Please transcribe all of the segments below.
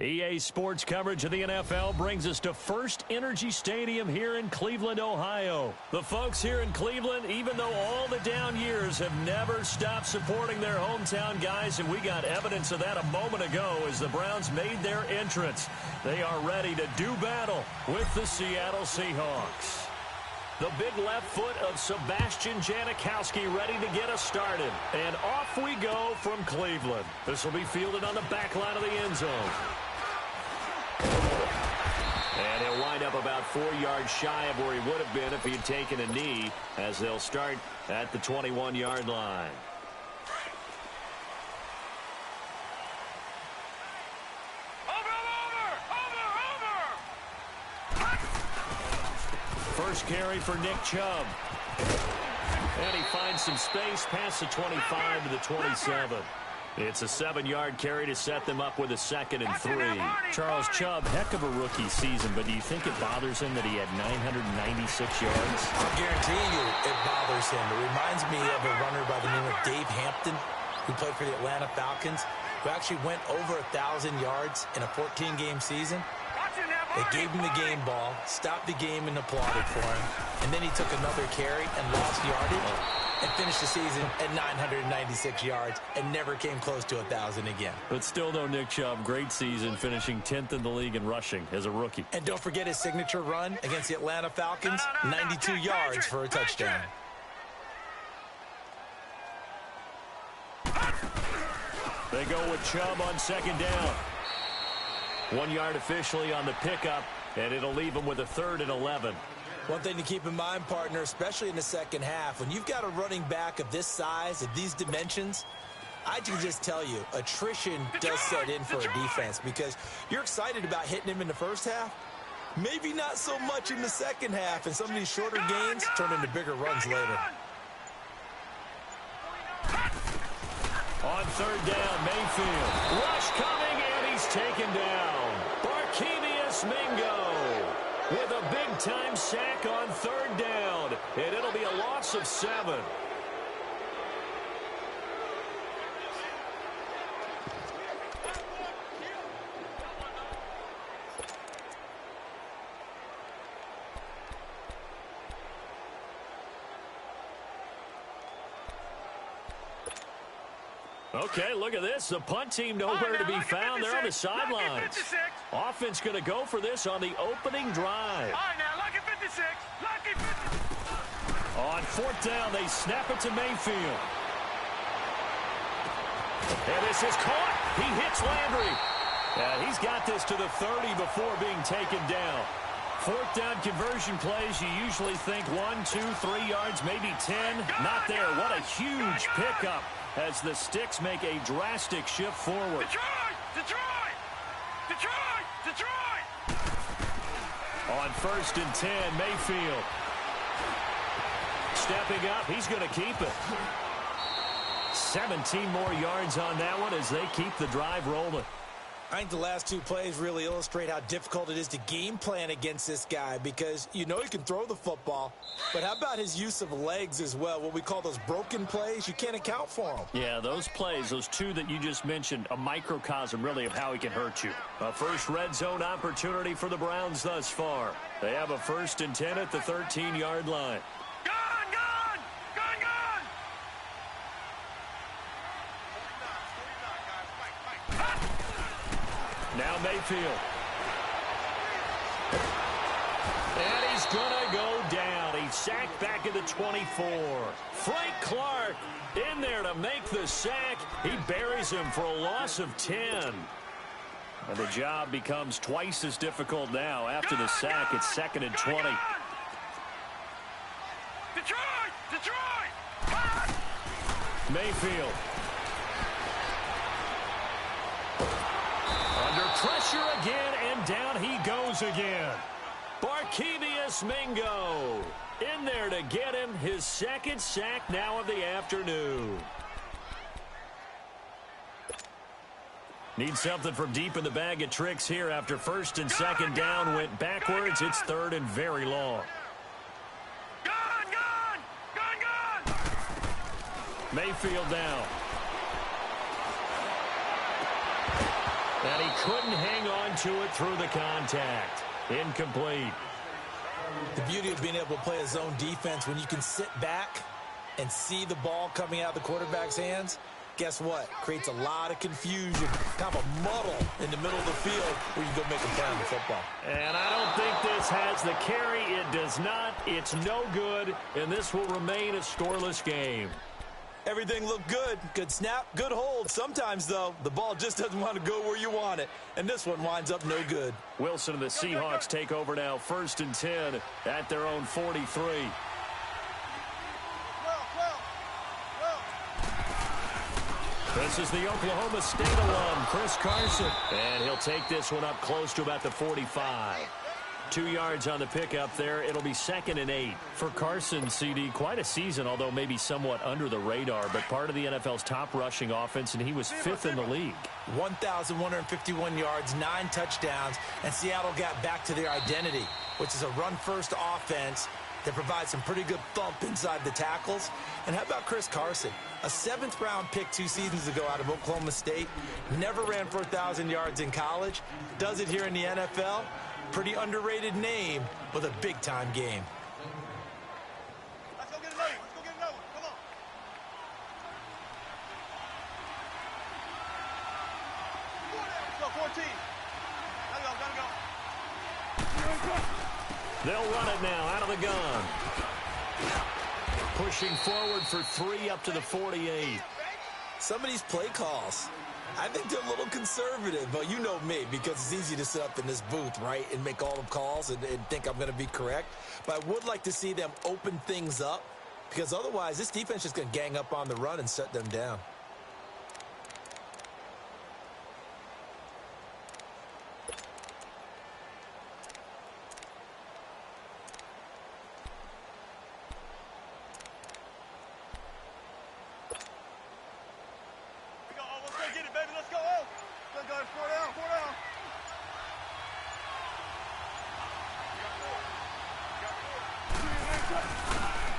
EA Sports coverage of the NFL brings us to First Energy Stadium here in Cleveland, Ohio. The folks here in Cleveland, even though all the down years, have never stopped supporting their hometown guys, and we got evidence of that a moment ago as the Browns made their entrance. They are ready to do battle with the Seattle Seahawks. The big left foot of Sebastian Janikowski ready to get us started. And off we go from Cleveland. This will be fielded on the back line of the end zone. And he'll wind up about 4 yards shy of where he would have been if he had taken a knee, as they'll start at the 21-yard line. First carry for Nick Chubb. And he finds some space past the 25 to the 27. It's a 7-yard carry to set them up with a 2nd and 3. Charles Chubb, heck of a rookie season, but do you think it bothers him that he had 996 yards? I'll guarantee you it bothers him. It reminds me of a runner by the name of Dave Hampton, who played for the Atlanta Falcons, who actually went over 1,000 yards in a 14-game season. They gave him the game ball, stopped the game and applauded for him, and then he took another carry and lost yardage and finished the season at 996 yards and never came close to 1,000 again. But still, though, Nick Chubb, great season, finishing 10th in the league in rushing as a rookie. And don't forget his signature run against the Atlanta Falcons, 92 yards for a touchdown. They go with Chubb on 2nd down. 1 yard officially on the pickup, and it'll leave them with a 3rd and 11. One thing to keep in mind, partner, especially in the second half, when you've got a running back of this size, of these dimensions, I can just tell you, attrition does set in for a defense because you're excited about hitting him in the first half. Maybe not so much in the second half, and some of these shorter gains turn into bigger runs later. On 3rd down, Mayfield. Rush coming, and he's taken down. Barkevious Mingo with a big-time sack on 3rd down, and it'll be a loss of 7. Okay, look at this. The punt team nowhere to be found. They're on the sidelines. Offense going to go for this on the opening drive. On 4th down, they snap it to Mayfield. And this is caught. He hits Landry. And he's got this to the 30 before being taken down. 4th down conversion plays, you usually think 1, 2, 3 yards, maybe 10. Not there. What a huge pickup as the Sticks make a drastic shift forward. Detroit! On 1st and 10, Mayfield. Stepping up, he's going to keep it. 17 more yards on that one as they keep the drive rolling. I think the last 2 plays really illustrate how difficult it is to game plan against this guy because you know he can throw the football, but how about his use of legs as well? What we call those broken plays, you can't account for them. Yeah, those plays, those 2 that you just mentioned, a microcosm really of how he can hurt you. A first red zone opportunity for the Browns thus far. They have a 1st and 10 at the 13-yard line. Now Mayfield. And he's going to go down. He's sacked back at the 24. Frank Clark in there to make the sack. He buries him for a loss of 10. And the job becomes twice as difficult now. After the sack, it's 2nd and 20. Detroit! Mayfield. Pressure again, and down he goes again. Barkevious Mingo in there to get him his 2nd sack now of the afternoon. Need something from deep in the bag of tricks here after 1st and 2nd down went backwards. It's 3rd and very long. Mayfield down. And he couldn't hang on to it through the contact. Incomplete. The beauty of being able to play a zone defense when you can sit back and see the ball coming out of the quarterback's hands, guess what? Creates a lot of confusion, kind of a muddle in the middle of the field where you go make a play on the football. And I don't think this has the carry. It does not. It's no good, and this will remain a scoreless game. Everything looked good. Good snap, good hold. Sometimes, though, the ball just doesn't want to go where you want it. And this one winds up no good. Wilson and the Seahawks take over now, 1st and 10 at their own 43. This is the Oklahoma State alum, Chris Carson. And he'll take this one up close to about the 45. 2 yards on the pickup there. It'll be 2nd and 8. For Carson, CD, quite a season, although maybe somewhat under the radar, but part of the NFL's top rushing offense, and he was 5th in the league. 1,151 yards, 9 touchdowns, and Seattle got back to their identity, which is a run-first offense that provides some pretty good thump inside the tackles. And how about Chris Carson? A 7th-round pick 2 seasons ago out of Oklahoma State. Never ran for 1,000 yards in college. Does it here in the NFL. Pretty underrated name with a big-time game. Let's go get another one. Let's go get another one. Come on. Let's go, 14. Gotta go. They'll run it now out of the gun. Pushing forward for 3 up to the 48. Some of these play calls, I think they're a little conservative, but you know me, because it's easy to sit up in this booth, right, and make all the calls and think I'm going to be correct. But I would like to see them open things up, because otherwise this defense is going to gang up on the run and shut them down.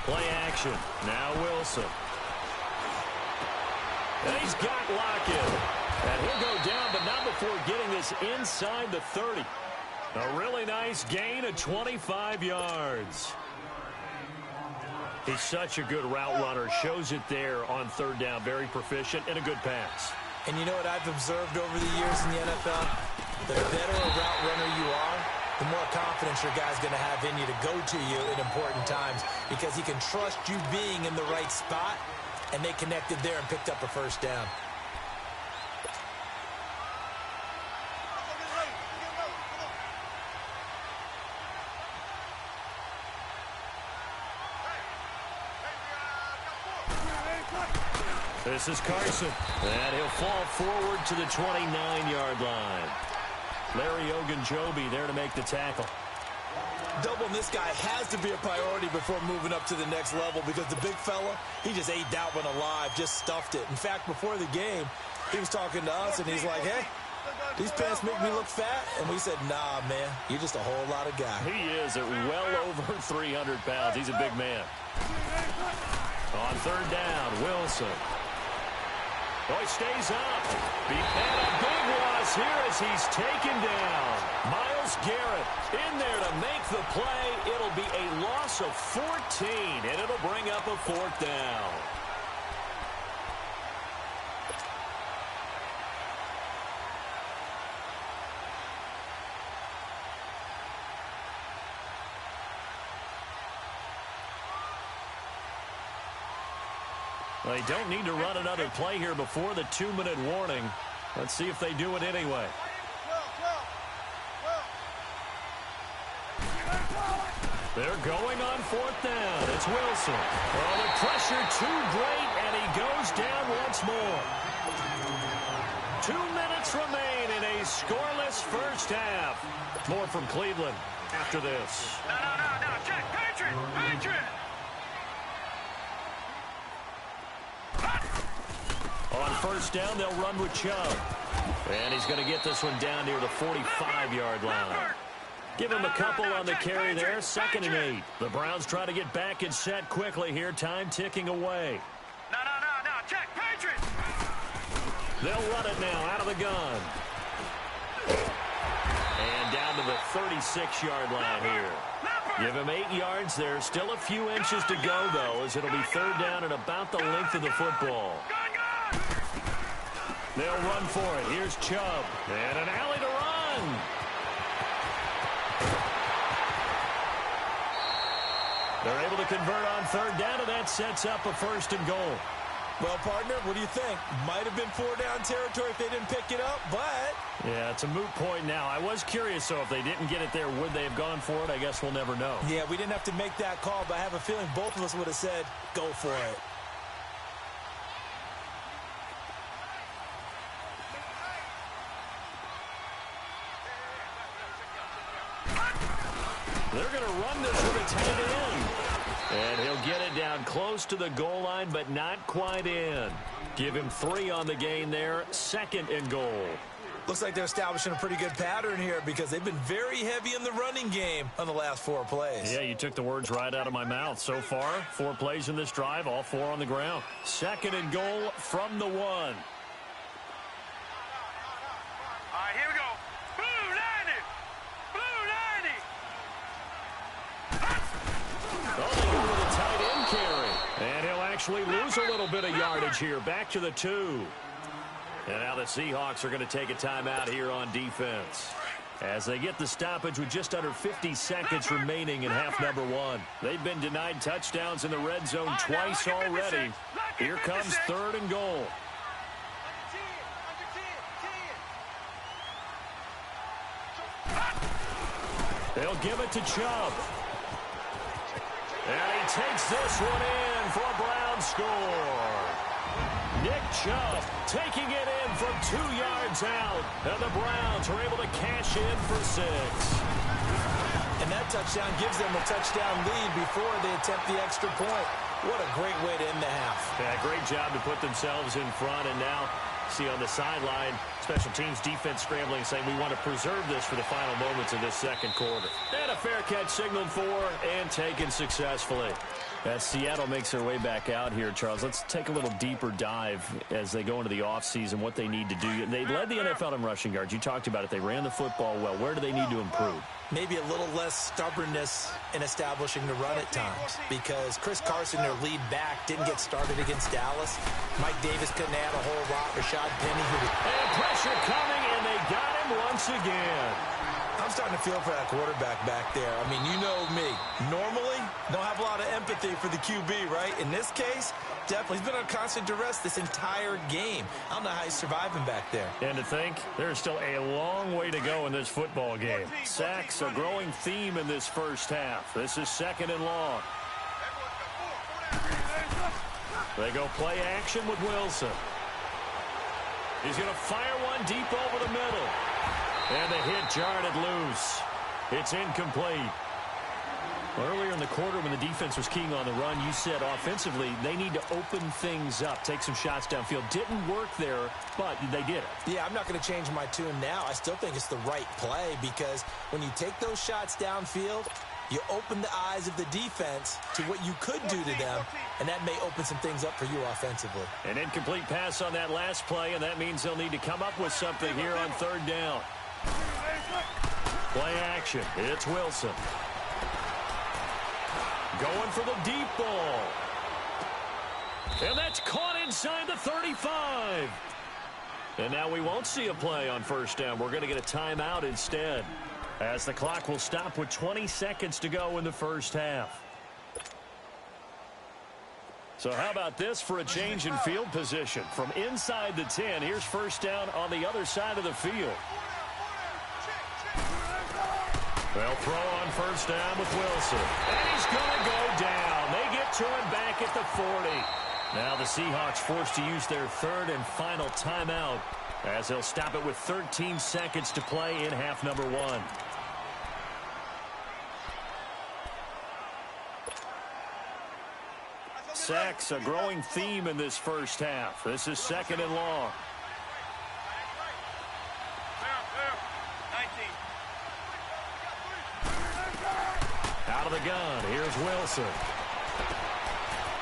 Play action. Now Wilson. And he's got Lockett. And he'll go down, but not before getting this inside the 30. A really nice gain of 25 yards. He's such a good route runner. Shows it there on 3rd down. Very proficient and a good pass. And you know what I've observed over the years in the NFL? The better a route runner you are, the more confidence your guy's going to have in you to go to you in important times, because he can trust you being in the right spot, and they connected there and picked up a 1st down. This is Carson, and he'll fall forward to the 29-yard line. Larry Ogunjobi there to make the tackle. Doubling this guy has to be a priority before moving up to the next level, because the big fella, he just ate that one alive, just stuffed it. In fact, before the game, he was talking to us, and he's like, hey, these pants make me look fat. And we said, nah, man, you're just a whole lot of guy. He is at well over 300 pounds. He's a big man. On 3rd down, Wilson. Oh, he stays up. And a big loss here as he's taken down. Myles Garrett in there to make the play. It'll be a loss of 14, and it'll bring up a 4th down. They don't need to run another play here before the 2-minute warning. Let's see if they do it anyway. They're going on 4th down. It's Wilson. Oh, the pressure too great, and he goes down once more. 2 minutes remain in a scoreless 1st half. More from Cleveland after this. No. Check. Patriot. On 1st down, they'll run with Chubb. And he's going to get this one down near the 45-yard line. Give him a couple on the carry there. 2nd and 8. The Browns try to get back and set quickly here. Time ticking away. No. Check. Patriot. They'll run it now out of the gun. 36-yard line here. Give him 8 yards there. Still a few inches to go, though, as it'll be third down and about the length of the football. They'll run for it. Here's Chubb. And an alley to run. They're able to convert on third down, and that sets up a 1st and goal. Well, partner, what do you think? Might have been 4-down territory if they didn't pick it up, but... Yeah, it's a moot point now. I was curious, so if they didn't get it there, would they have gone for it? I guess we'll never know. Yeah, we didn't have to make that call, but I have a feeling both of us would have said, go for it. They're going to run this with a tight end. And he'll get it down close to the goal line, but not quite in. Give him 3 on the gain there. 2nd and goal. Looks like they're establishing a pretty good pattern here because they've been very heavy in the running game on the last 4 plays. Yeah, you took the words right out of my mouth. So far, 4 plays in this drive, all 4 on the ground. 2nd and goal from the 1. All right, here we go. Blue 90. Blue 90. Oh, they go with a tight end carry. And he'll actually lose a little bit of yardage here. Back to the 2. And now the Seahawks are going to take a timeout here on defense, as they get the stoppage with just under 50 seconds remaining in half number 1. They've been denied touchdowns in the red zone twice already. Here comes 3rd and goal. They'll give it to Chubb. And he takes this one in for a Brown score. Nick Chubb taking it in from 2 yards out. And the Browns are able to cash in for 6. And that touchdown gives them a touchdown lead before they attempt the extra point. What a great way to end the half. Yeah, great job to put themselves in front. And now, see on the sideline, special teams defense scrambling, saying we want to preserve this for the final moments of this 2nd quarter. And a fair catch signaled for and taken successfully. As Seattle makes their way back out here, Charles, let's take a little deeper dive as they go into the offseason, what they need to do. They led the NFL in rushing yards. You talked about it. They ran the football well. Where do they need to improve? Maybe a little less stubbornness in establishing the run at times, because Chris Carson, their lead back, didn't get started against Dallas. Mike Davis couldn't add a whole lot. Rashad Penny. And pressure coming, and they got him once again. I'm starting to feel for that quarterback back there. I mean, you know me. Normally, don't have a lot of empathy for the QB, right? In this case, definitely. He's been on constant duress this entire game. I don't know how he's surviving back there. And to think, there's still a long way to go in this football game. Sacks, a growing theme in this first half. This is 2nd and long. They go play action with Wilson. He's going to fire one deep over the middle. And the hit jarred it loose. It's incomplete. Earlier in the quarter when the defense was keying on the run, you said offensively they need to open things up, take some shots downfield. Didn't work there, but they did it. Yeah, I'm not going to change my tune now. I still think it's the right play because when you take those shots downfield, you open the eyes of the defense to what you could do to them, and that may open some things up for you offensively. An incomplete pass on that last play, and that means they'll need to come up with something here on 3rd down. Play action. It's Wilson. Going for the deep ball. And that's caught inside the 35. And now we won't see a play on 1st down. We're going to get a timeout instead, as the clock will stop with 20 seconds to go in the first half. So how about this for a change in field position? From inside the 10, here's 1st down on the other side of the field. They'll throw on 1st down with Wilson. And he's going to go down. They get to him back at the 40. Now the Seahawks forced to use their 3rd and final timeout, as they'll stop it with 13 seconds to play in half number 1. Sacks, a growing theme in this first half. This is 2nd and long. Out of the gun, here's Wilson.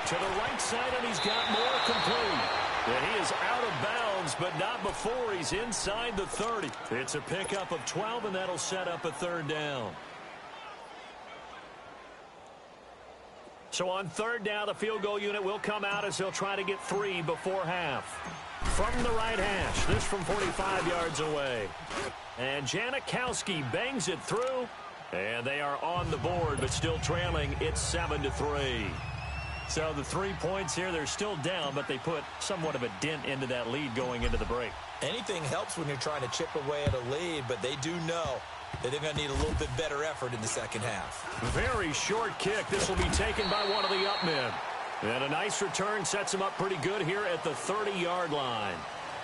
To the right side, and he's got more complete. And he is out of bounds, but not before he's inside the 30. It's a pickup of 12, and that'll set up a third down. So on third down, the field goal unit will come out as they'll try to get 3 before half. From the right hash, this from 45 yards away. And Janikowski bangs it through, and they are on the board, but still trailing. It's 7-3. So the 3 points here, they're still down, but they put somewhat of a dent into that lead going into the break. Anything helps when you're trying to chip away at a lead, but they do know that they're going to need a little bit better effort in the second half. Very short kick. This will be taken by one of the up men. And a nice return sets them up pretty good here at the 30-yard line.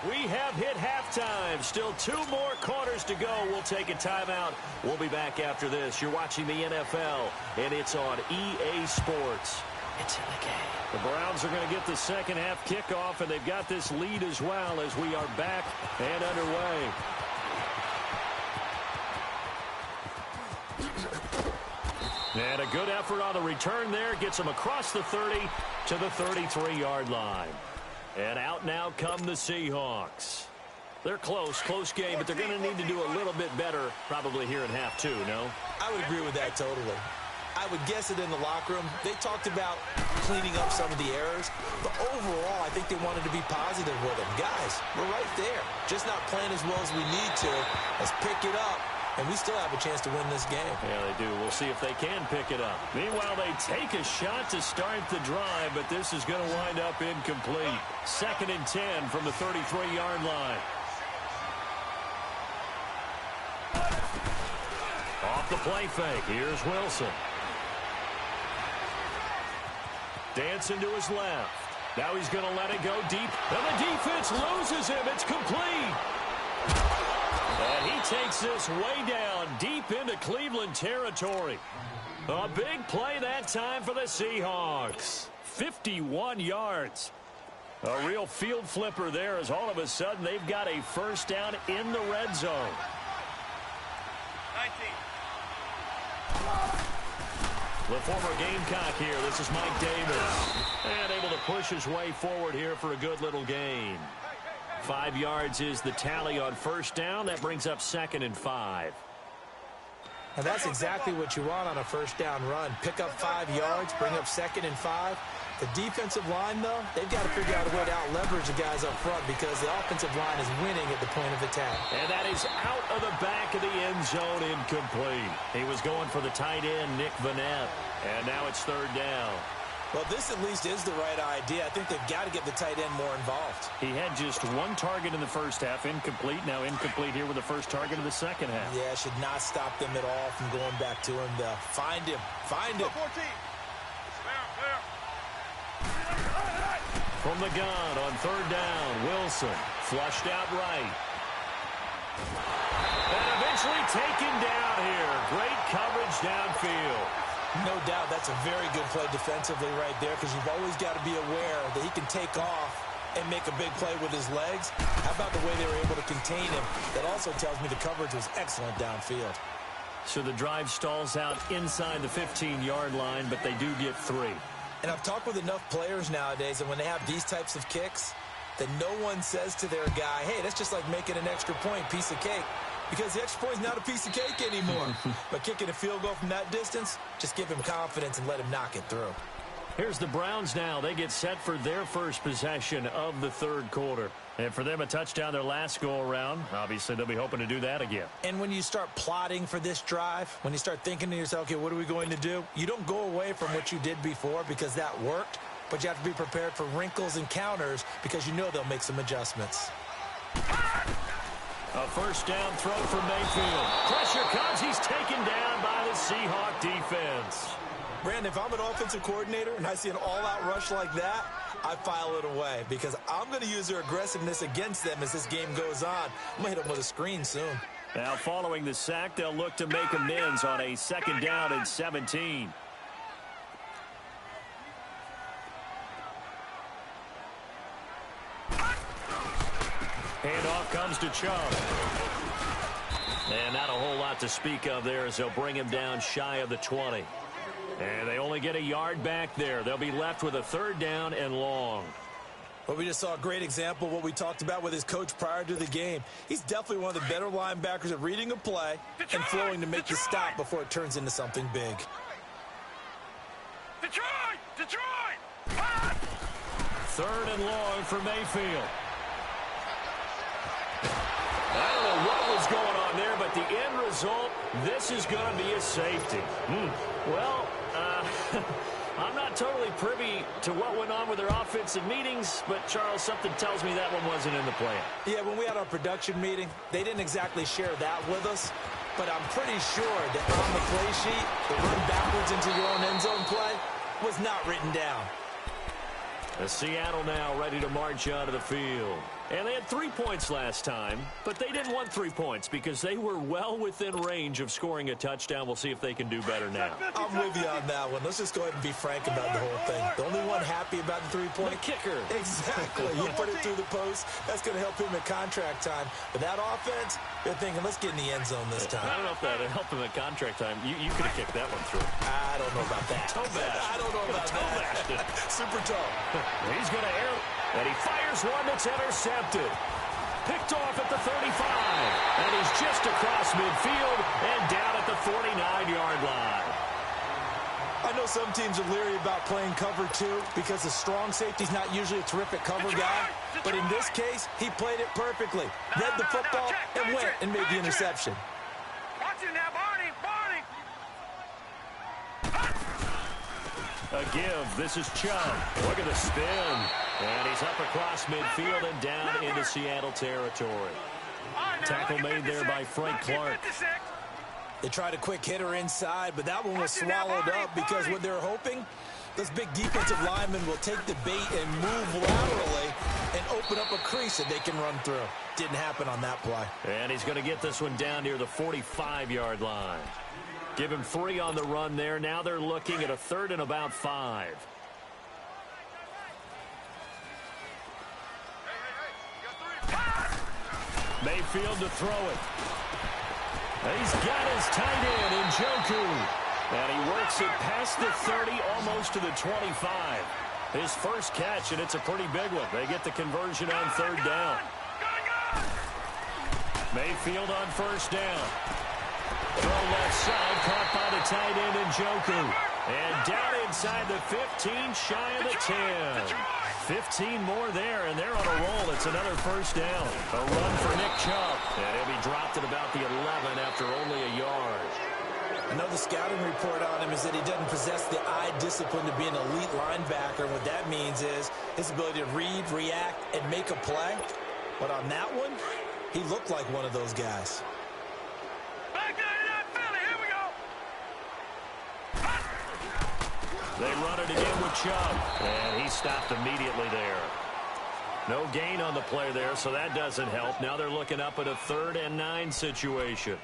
We have hit halftime. Still 2 more quarters to go. We'll take a timeout. We'll be back after this. You're watching the NFL, and it's on EA Sports. It's in the game. The Browns are going to get the second half kickoff, and they've got this lead as well as we are back and underway. And a good effort on the return there. Gets them across the 30 to the 33-yard line. And out now come the Seahawks. They're close game, but they're going to need to do a little bit better probably here in half 2, no? I would agree with that totally. I would guess it in the locker room. They talked about cleaning up some of the errors, but overall, I think they wanted to be positive with them. Guys, we're right there. Just not playing as well as we need to. Let's pick it up, and we still have a chance to win this game. Yeah, they do. We'll see if they can pick it up. Meanwhile, they take a shot to start the drive, but this is going to wind up incomplete. 2nd and 10 from the 33-yard line. Off the play fake. Here's Wilson. Dancing to his left. Now he's going to let it go deep. And the defense loses him. It's complete. And he takes this way down deep into Cleveland territory. A big play that time for the Seahawks. 51 yards. A real field flipper there as all of a sudden they've got a first down in the red zone. 19. The former Gamecock here. This is Mike Davis. And able to push his way forward here for a good little gain. 5 yards is the tally on first down. That brings up 2nd and 5. And that's exactly what you want on a first down run. Pick up 5 yards, bring up 2nd and 5. The defensive line, though, they've got to figure out a way to out-leverage the guys up front because the offensive line is winning at the point of attack. And that is out of the back of the end zone, incomplete. He was going for the tight end, Nick Vannett. And now it's 3rd down. Well, this at least is the right idea. I think they've got to get the tight end more involved. He had just 1 target in the first half, incomplete. Now incomplete here with the first target of the second half. Yeah, should not stop them at all from going back to him. Find him. Find him. 14. Clear. From the gun on 3rd down, Wilson flushed out right. And eventually taken down here. Great coverage downfield. No doubt that's a very good play defensively right there because you've always got to be aware that he can take off and make a big play with his legs. How about the way they were able to contain him? That also tells me the coverage was excellent downfield. So the drive stalls out inside the 15-yard line, but they do get 3. And I've talked with enough players nowadays, and when they have these types of kicks, that no one says to their guy, hey, that's just like making an extra point, piece of cake. Because the extra point is not a piece of cake anymore. But kicking a field goal from that distance, just give him confidence and let him knock it through. Here's the Browns now. They get set for their first possession of the 3rd quarter. And for them, a touchdown their last go-around. Obviously, they'll be hoping to do that again. And when you start plotting for this drive, when you start thinking to yourself, okay, what are we going to do? You don't go away from what you did before because that worked. But you have to be prepared for wrinkles and counters because you know they'll make some adjustments. A first down throw for Mayfield. Pressure comes. He's taken down by the Seahawk defense. Brandon, if I'm an offensive coordinator and I see an all-out rush like that, I file it away because I'm going to use their aggressiveness against them as this game goes on. I'm going to hit them with a screen soon. Now, following the sack, they'll look to make amends on a 2nd down and 17. Handoff comes to Chubb. And not a whole lot to speak of there as they'll bring him down shy of the 20. And they only get a yard back there. They'll be left with a 3rd down and long. Well, we just saw a great example of what we talked about with his coach prior to the game. He's definitely one of the better linebackers at reading a play and flowing to make the stop before it turns into something big. Detroit! Detroit! Third and long for Mayfield. I don't know what was going on there, but the end result, this is going to be a safety. Well, I'm not totally privy to what went on with their offensive meetings, but, Charles, something tells me that one wasn't in the plan. Yeah, when we had our production meeting, they didn't exactly share that with us, but I'm pretty sure that on the play sheet, the run backwards into your own end zone play was not written down. The Seattle now ready to march onto the field. And they had 3 points last time, but they didn't want 3 points because they were well within range of scoring a touchdown. We'll see if they can do better now. I'm with you on that one. Let's just go ahead and be frank about the whole thing. The only one happy about the 3-point? The kicker. Exactly. You put it through the post. That's going to help him at contract time. But that offense, they're thinking, let's get in the end zone this time. I don't know if that would help him at contract time. You could have kicked that one through. I don't know about that. Toe bash. I don't know about that. Super toe. He's going to air, and he fires one that's intercepted. Picked off at the 35, and he's just across midfield and down at the 49-yard line. I know some teams are leery about playing cover 2 because the strong safety's not usually a terrific cover guy. But in this case, he played it perfectly. Read the football and went and made the interception. Watch it now, Barney! Barney! A give. This is Chubb. Look at the spin. And he's up across midfield and down into Seattle territory. Tackle made there by Frank Clark. They tried a quick hitter inside, but that one was swallowed up because what they're hoping, those big defensive linemen will take the bait and move laterally and open up a crease that they can run through. Didn't happen on that play. And he's going to get this one down near the 45-yard line. Give him 3 on the run there. Now they're looking at a 3rd and about 5. Mayfield to throw it. He's got his tight end, Njoku. And he works it past the 30, almost to the 25. His first catch, and it's a pretty big one. They get the conversion on 3rd down. Mayfield on 1st down. Throw left side, caught by the tight end, Njoku. And down inside the 15, shy of the 10. 15 more there, and they're on a roll. It's another 1st down. A run for Nick Chubb. And he'll be dropped at about the 11 after only a yard. I know the scouting report on him is that he doesn't possess the eye discipline to be an elite linebacker. What that means is his ability to read, react, and make a play. But on that one, he looked like one of those guys. Back there to that Philly. Here we go. They run it again with Chubb, and he stopped immediately there. No gain on the play there, so that doesn't help. Now they're looking up at a 3rd and 9 situation.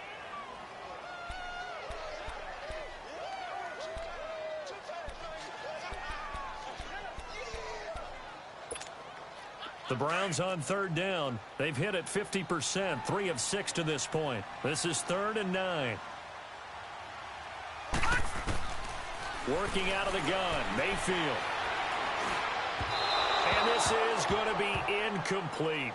The Browns on 3rd down. They've hit it 50%, 3 of 6 to this point. This is 3rd and 9. Working out of the gun, Mayfield. And this is going to be incomplete.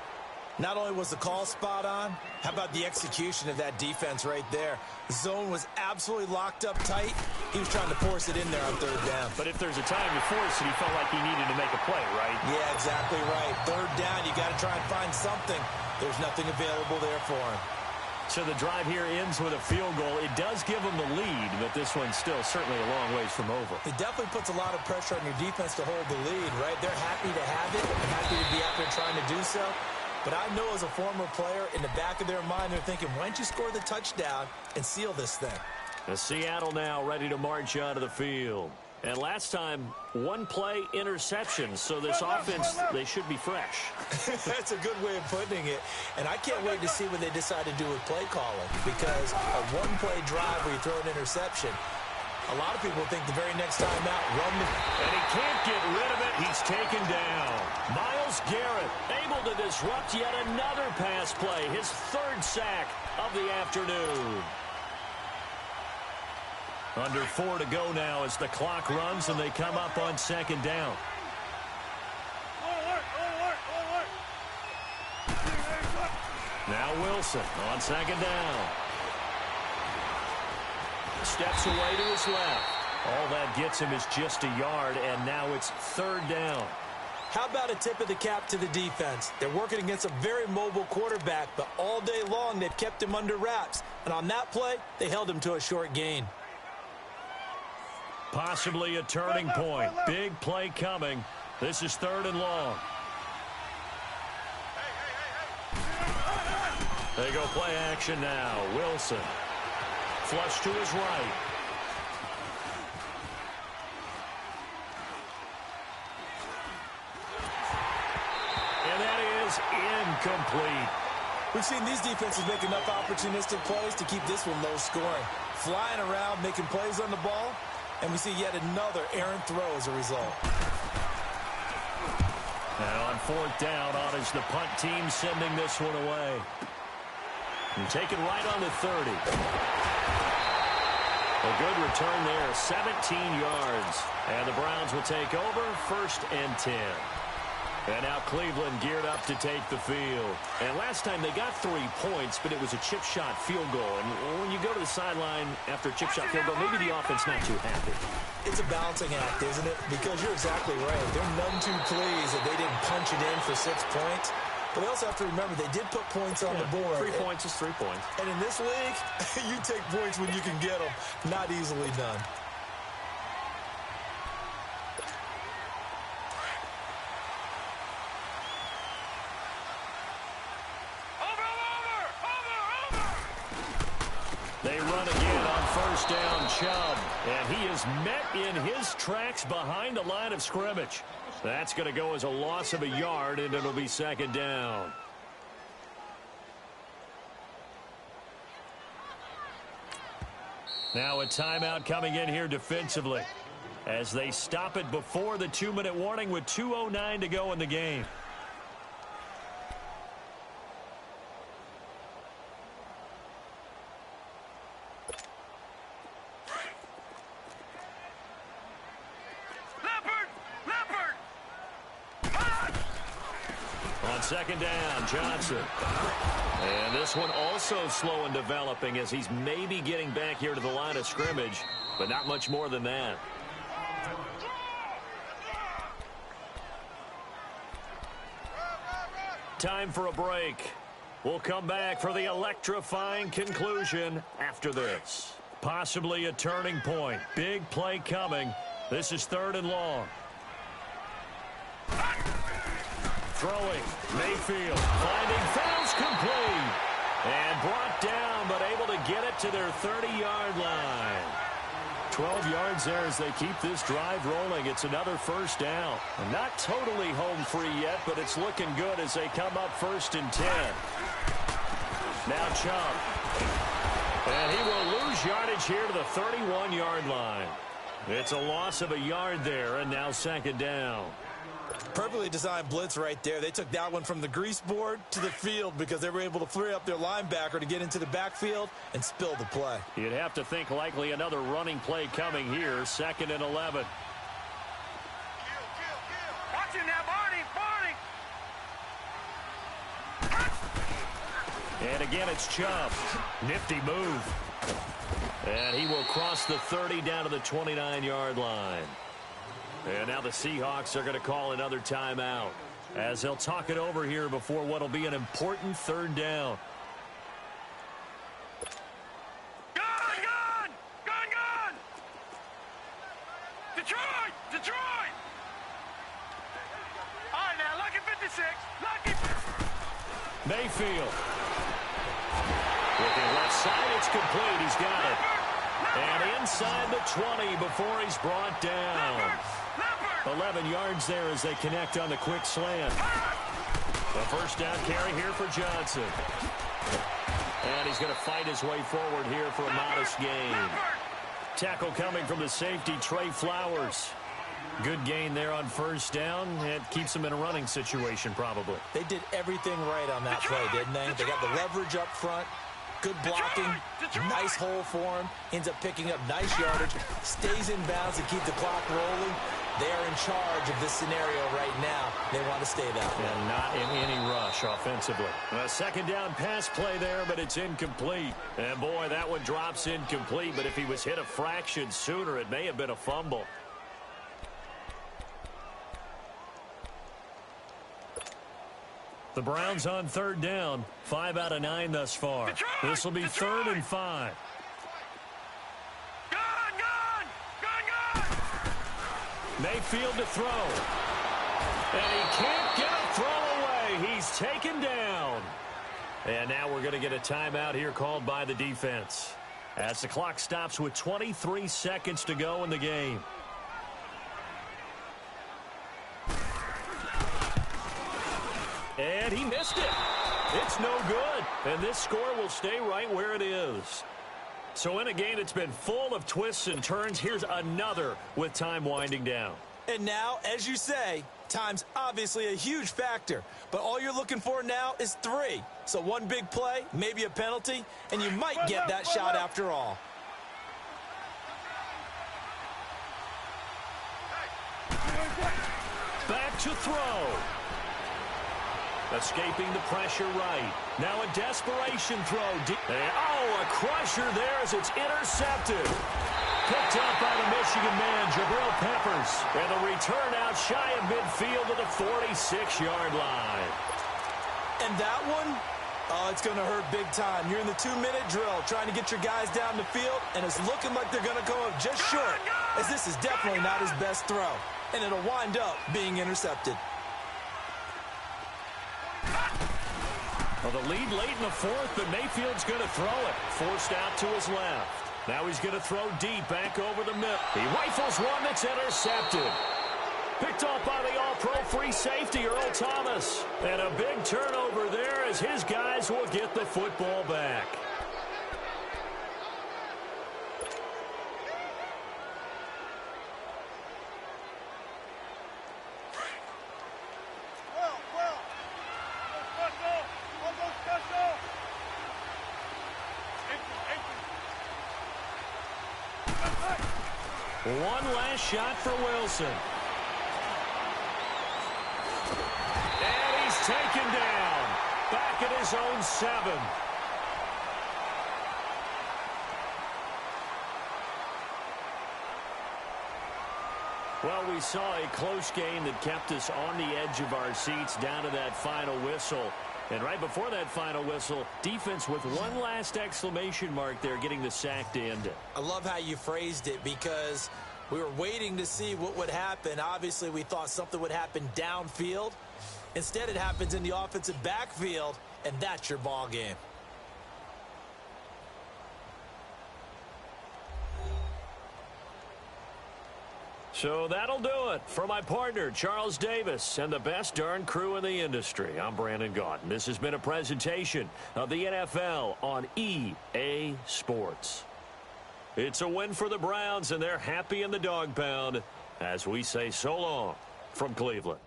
Not only was the call spot on, how about the execution of that defense right there? The zone was absolutely locked up tight. He was trying to force it in there on 3rd down. But if there's a time to force it, he felt like he needed to make a play, right? Yeah, exactly right. 3rd down, you got to try and find something. There's nothing available there for him. So the drive here ends with a field goal. It does give them the lead, but this one's still certainly a long ways from over. It definitely puts a lot of pressure on your defense to hold the lead, right? They're happy to have it, happy to be out there trying to do so. But I know as a former player, in the back of their mind, they're thinking, why don't you score the touchdown and seal this thing? The Seattle now ready to march onto the field. And last time, 1-play interception. So this offense, they should be fresh. That's a good way of putting it. And I can't wait to see what they decide to do with play calling. Because a 1-play drive where you throw an interception, a lot of people think the very next time out, run the... And he can't get rid of it. He's taken down. Myles Garrett able to disrupt yet another pass play. His 3rd sack of the afternoon. Under 4 to go now as the clock runs and they come up on 2nd down. Now Wilson on second down. Steps away to his left. All that gets him is just a yard, and now it's third down. How about a tip of the cap to the defense? They're working against a very mobile quarterback, but all day long they've kept him under wraps. And on that play, they held him to a short gain. Possibly a turning point. Big play coming. This is third and long. They go play action now. Wilson. Flush to his right. And that is incomplete. We've seen these defenses make enough opportunistic plays to keep this one low scoring. Flying around, making plays on the ball, and we see yet another errant throw as a result. And on fourth down, on is the punt team sending this one away. And taken right on the 30. A good return there, 17 yards. And the Browns will take over, 1st and 10. And now Cleveland geared up to take the field. And last time they got 3 points, but it was a chip shot field goal. And when you go to the sideline after a chip shot field goal, maybe the offense not too happy. It's a balancing act, isn't it? Because you're exactly right. They're none too pleased that they didn't punch it in for 6 points. But they also have to remember they did put points on the board. 3 points is 3 points. And in this league, you take points when you can get them. Not easily done. They run again on first down, Chubb. And he is met in his tracks behind the line of scrimmage. That's going to go as a loss of a yard, and it'll be second down. Now a timeout coming in here defensively as they stop it before the 2-minute warning with 2:09 to go in the game. On second down, Johnson. And this one also slow in developing as he's maybe getting back here to the line of scrimmage, but not much more than that. Time for a break. We'll come back for the electrifying conclusion after this. Possibly a turning point. Big play coming. This is third and long. Throwing, Mayfield, finding Fells complete. And brought down, but able to get it to their 30-yard line. 12 yards there as they keep this drive rolling. It's another first down. Not totally home free yet, but it's looking good as they come up 1st and 10. Now Chubb. And he will lose yardage here to the 31-yard line. It's a loss of a yard there, and now second down. Perfectly designed blitz right there. They took that one from the grease board to the field because they were able to free up their linebacker to get into the backfield and spill the play. You'd have to think likely another running play coming here, 2nd and 11. Watch him now, Barney! And again, it's Chubb. Nifty move. And he will cross the 30 down to the 29-yard line. And now the Seahawks are going to call another timeout as they'll talk it over here before what will be an important third down. Gone! Detroit! All right, now, lucky 56. Lucky. Mayfield. Looking left side, it's complete. He's got it. And inside the 20 before he's brought down. 11 yards there as they connect on the quick slant. The first down carry here for Johnson. And he's going to fight his way forward here for a modest gain. Tackle coming from the safety, Trey Flowers. Good gain there on first down. It keeps him in a running situation probably. They did everything right on that play, didn't they? They got the leverage up front. Good blocking, nice hole for him, ends up picking up nice yardage, stays in bounds to keep the clock rolling. They are in charge of this scenario right now. They want to stay that way. And not in any rush offensively. A second down pass play there, but it's incomplete. And boy, that one drops incomplete, but if he was hit a fraction sooner, it may have been a fumble. The Browns on third down. 5 out of 9 thus far. This will be third and 5. Mayfield to throw. And he can't get a throw away. He's taken down. And now we're going to get a timeout here called by the defense, as the clock stops with 23 seconds to go in the game. And he missed it. It's no good. And this score will stay right where it is. So in a game that's been full of twists and turns, here's another with time winding down. And now, as you say, time's obviously a huge factor. But all you're looking for now is 3. So one big play, maybe a penalty, and you might get that shot after all. Back to throw. Escaping the pressure right. Now a desperation throw. Oh, a crusher there as it's intercepted. Picked up by the Michigan man, Jabril Peppers. And the return out shy of midfield to the 46-yard line. And that one, oh, it's going to hurt big time. You're in the 2-minute drill trying to get your guys down the field, and it's looking like they're going to go up just short, as this is definitely not his best throw. And it'll wind up being intercepted. Well, the lead late in the fourth, but Mayfield's going to throw it. Forced out to his left. Now he's going to throw deep back over the middle. He rifles one that's intercepted. Picked off by the all-pro free safety, Earl Thomas. And a big turnover there as his guys will get the football back. One last shot for Wilson. And he's taken down. Back at his own 7. Well, we saw a close game that kept us on the edge of our seats down to that final whistle. And right before that final whistle, defense with one last exclamation mark there, getting the sack to end it. I love how you phrased it, because we were waiting to see what would happen. Obviously, we thought something would happen downfield. Instead, it happens in the offensive backfield, and that's your ball game. So that'll do it. For my partner, Charles Davis, and the best darn crew in the industry, I'm Brandon Gaudin. This has been a presentation of the NFL on EA Sports. It's a win for the Browns, and they're happy in the dog pound as we say so long from Cleveland.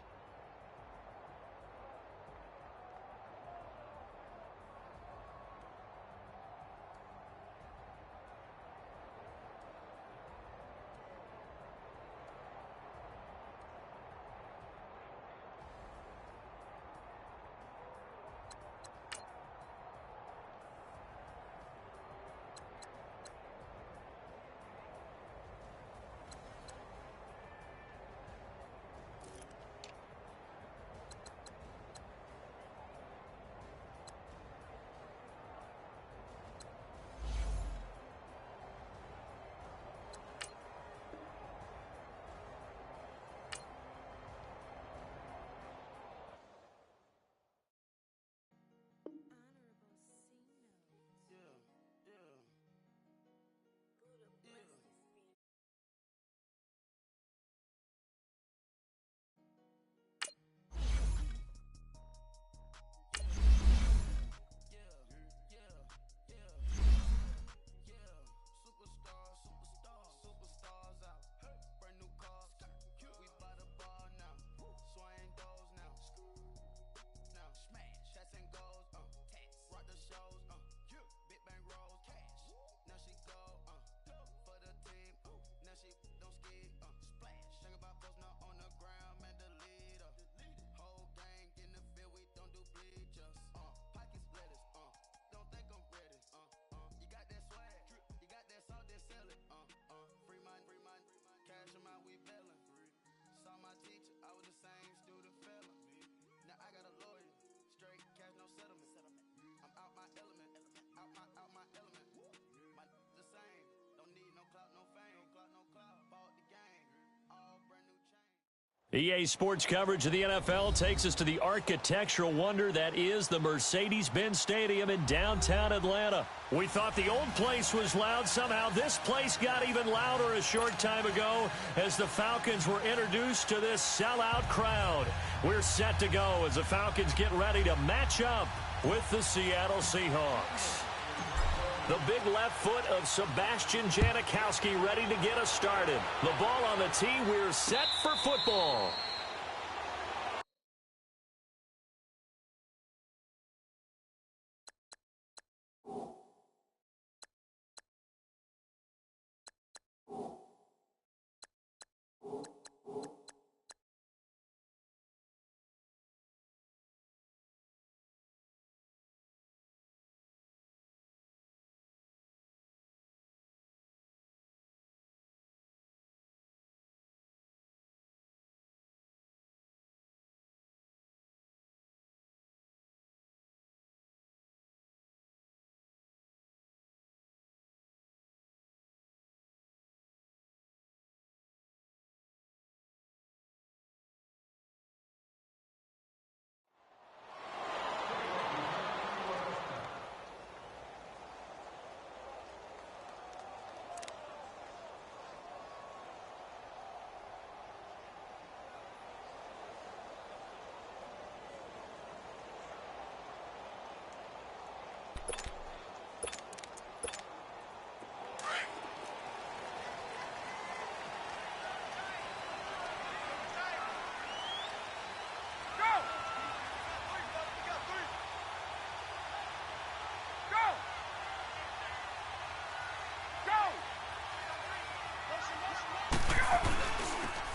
EA Sports coverage of the NFL takes us to the architectural wonder that is the Mercedes-Benz Stadium in downtown Atlanta. We thought the old place was loud. Somehow this place got even louder a short time ago as the Falcons were introduced to this sellout crowd. We're set to go as the Falcons get ready to match up with the Seattle Seahawks. The big left foot of Sebastian Janikowski ready to get us started. The ball on the tee. We're set for football.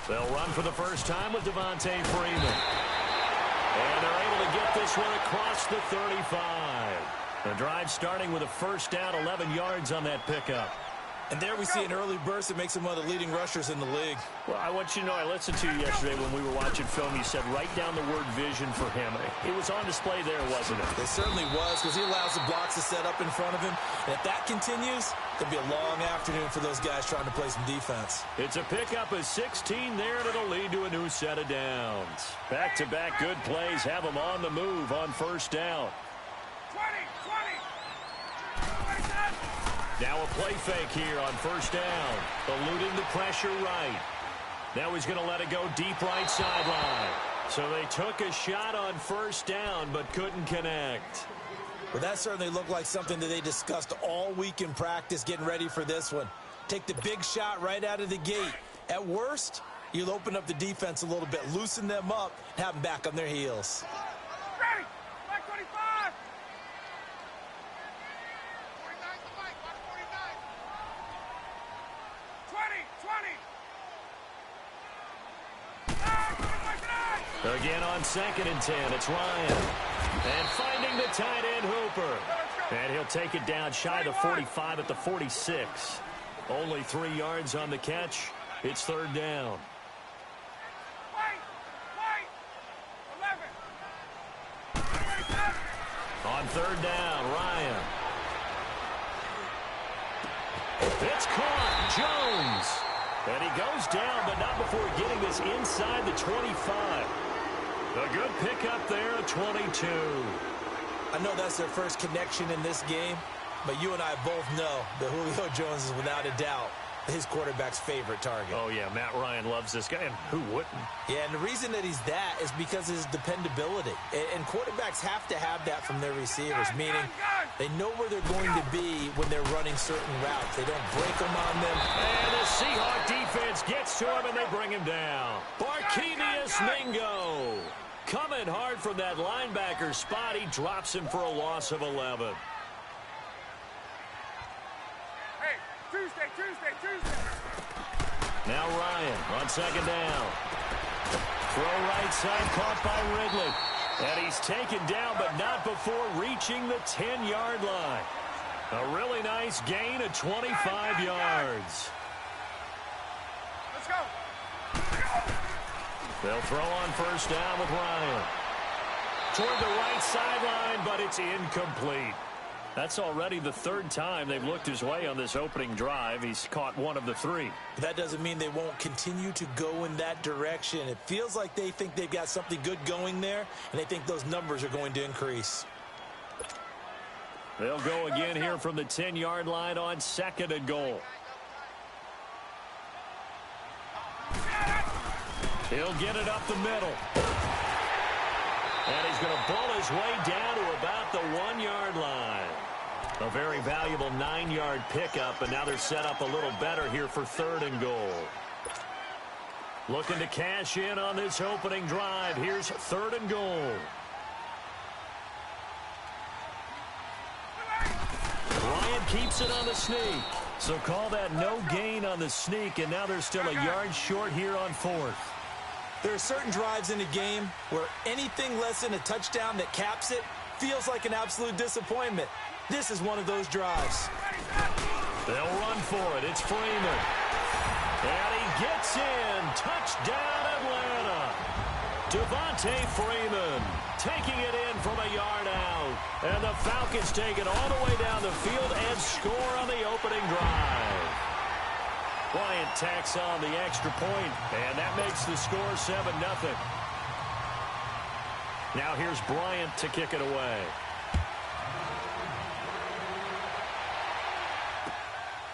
They'll run for the first time with Devontae Freeman. And they're able to get this one across the 35. The drive starting with a first down, 11 yards on that pickup. And there we see an early burst that makes him one of the leading rushers in the league. Well, I want you to know, I listened to you yesterday when we were watching film. You said write down the word vision for him. It was on display there, wasn't it? It certainly was, because he allows the blocks to set up in front of him. And if that continues, it'll be a long afternoon for those guys trying to play some defense. It's a pickup of 16 there, and it'll lead to a new set of downs. Back-to-back good plays have them on the move on first down. 20. Now a play fake here on first down. Eluding the pressure right. Now he's going to let it go deep right sideline. So they took a shot on first down but couldn't connect. Well, that certainly looked like something that they discussed all week in practice getting ready for this one. Take the big shot right out of the gate. At worst, you'll open up the defense a little bit, loosen them up, have them back on their heels. Ready. Back 25. 20. Again on 2nd and 10, it's Ryan. And finding the tight end Hooper. And he'll take it down shy of the 45 at the 46. Only 3 yards on the catch. It's third down. Wait. 11. On third down, Ryan. It's caught. Jones. And he goes down, but not before getting this inside the 25. A good pickup there at 22. I know that's their first connection in this game, but you and I both know that Julio Jones is without a doubt his quarterback's favorite target. Oh, yeah, Matt Ryan loves this guy, and who wouldn't? Yeah, and the reason that he's that is because of his dependability. And quarterbacks have to have that from their receivers, meaning they know where they're going to be when they're running certain routes. They don't break them on them. And the Seahawk defense gets to him, and they bring him down. Barkevious Mingo coming hard from that linebacker spot. He drops him for a loss of 11. Hey, Tuesday. Now Ryan on 2nd down. Throw right side caught by Ridley. And he's taken down, but not before reaching the 10-yard line. A really nice gain of 25 yards. Let's go. They'll throw on first down with Ryan. Toward the right sideline, but it's incomplete. That's already the third time they've looked his way on this opening drive. He's caught one of the three. But that doesn't mean they won't continue to go in that direction. It feels like they think they've got something good going there, and they think those numbers are going to increase. They'll go again here from the 10-yard line on 2nd and goal. He'll get it up the middle. And he's going to bull his way down to about the 1-yard line. A very valuable 9-yard pickup, and now they're set up a little better here for 3rd and goal. Looking to cash in on this opening drive. Here's 3rd and goal. Bryant keeps it on the sneak. So call that no gain on the sneak, and now they're still a yard short here on 4th. There are certain drives in a game where anything less than a touchdown that caps it feels like an absolute disappointment. This is one of those drives. They'll run for it. It's Freeman. And he gets in. Touchdown, Atlanta. Devontae Freeman taking it in from a yard out. And the Falcons take it all the way down the field and score on the opening drive. Bryant tacks on the extra point, and that makes the score 7-0. Now here's Bryant to kick it away.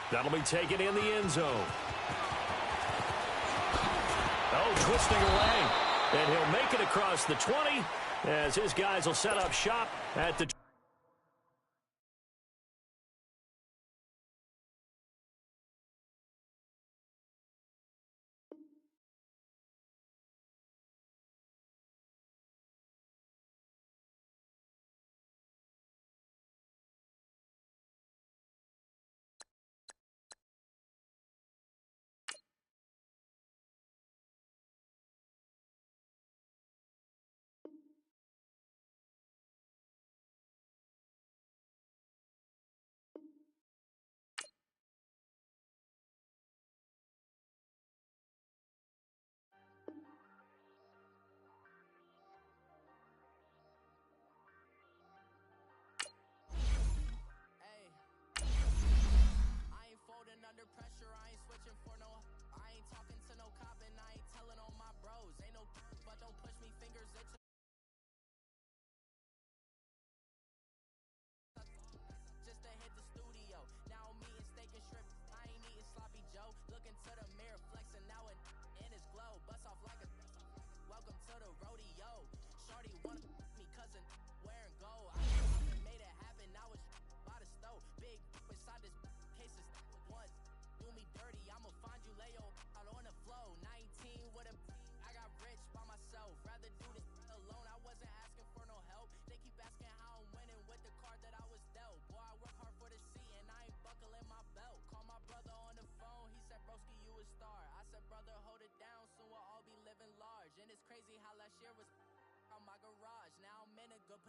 That'll be taken in the end zone. Oh, twisting away. And he'll make it across the 20 as his guys will set up shop at the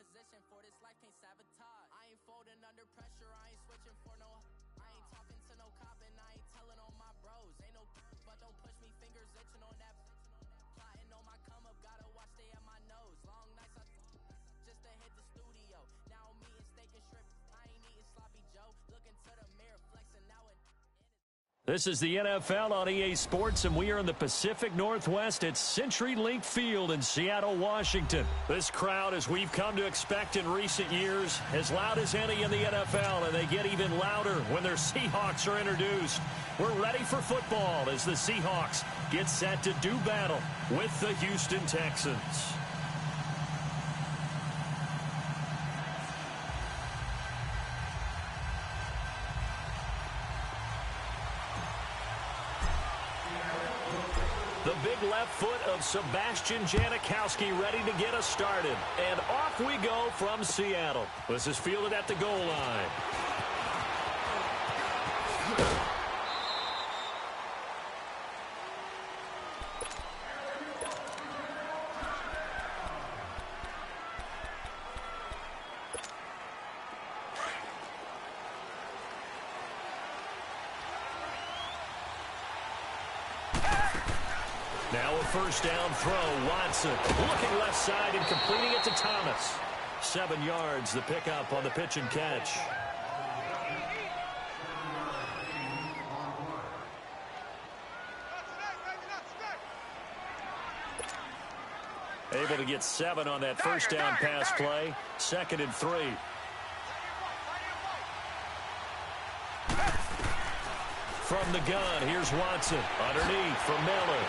position for this life, can't sabotage. I ain't folding under pressure, I ain't switching for no. I ain't talking to no cop and I ain't telling on my bros. Ain't no but don't push me, fingers itching on that. Plotting on my come up, gotta watch stay at my nose. Long nights just to hit the studio. Now I'm eating steak and shrimp, I ain't eating sloppy Joe. Looking to the mirror, flexing now and This is the NFL on EA Sports, and we are in the Pacific Northwest at CenturyLink Field in Seattle, Washington. This crowd, as we've come to expect in recent years, as loud as any in the NFL, and they get even louder when their Seahawks are introduced. We're ready for football as the Seahawks get set to do battle with the Houston Texans. The big left foot of Sebastian Janikowski ready to get us started. And off we go from Seattle. This is fielded at the goal line. Now a first down throw. Watson looking left side and completing it to Thomas. 7 yards, the pickup on the pitch and catch. Able to get 7 on that first down pass play. 2nd and 3. From the gun, here's Watson. Underneath for Miller.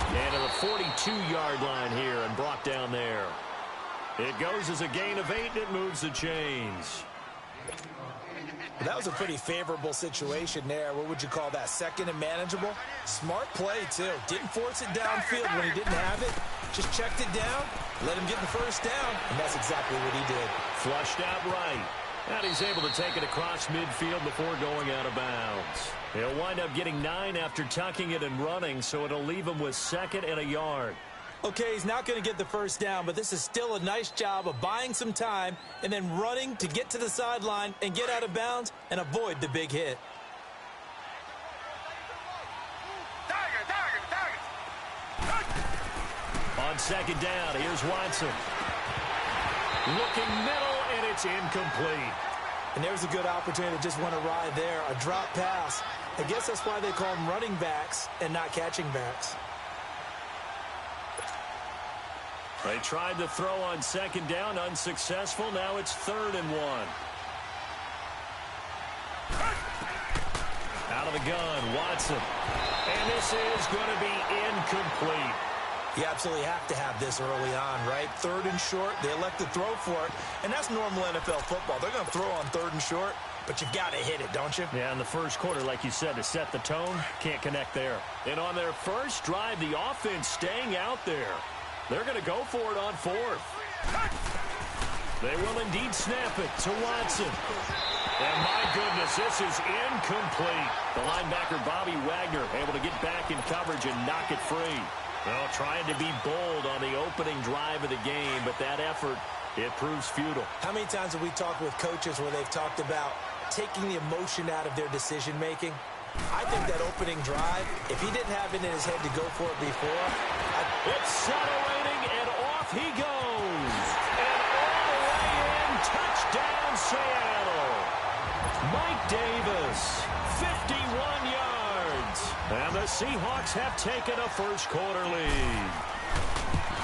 And to the 42-yard line here and brought down there. It goes as a gain of 8, and it moves the chains. That was a pretty favorable situation there. What would you call that? 2nd and manageable? Smart play, too. Didn't force it downfield when he didn't have it. Just checked it down, let him get the first down, and that's exactly what he did. Flushed out right. And he's able to take it across midfield before going out of bounds. He'll wind up getting 9 after tucking it and running, so it'll leave him with 2nd and a yard. Okay, he's not going to get the first down, but this is still a nice job of buying some time and then running to get to the sideline and get out of bounds and avoid the big hit. On 2nd down, here's Watson. Looking middle, and it's incomplete. And there's a good opportunity to just want to ride there. A drop pass. I guess that's why they call them running backs and not catching backs. They tried to throw on 2nd down, unsuccessful. Now it's 3rd and 1. Out of the gun, Watson. And this is going to be incomplete. You absolutely have to have this early on, right? 3rd and short, they elect to throw for it, and that's normal NFL football. They're going to throw on 3rd and short, but you've got to hit it, don't you? Yeah, in the first quarter, like you said, to set the tone, can't connect there. And on their first drive, the offense staying out there. They're going to go for it on 4th. They will indeed snap it to Watson. And my goodness, this is incomplete. The linebacker, Bobby Wagner, able to get back in coverage and knock it free. Well, trying to be bold on the opening drive of the game, but that effort, it proves futile. How many times have we talked with coaches where they've talked about taking the emotion out of their decision-making? I think that opening drive, if he didn't have it in his head to go for it before. It's accelerating, and off he goes. And all the way in, touchdown Seattle. Mike Davis, 51 yards. And the Seahawks have taken a first-quarter lead.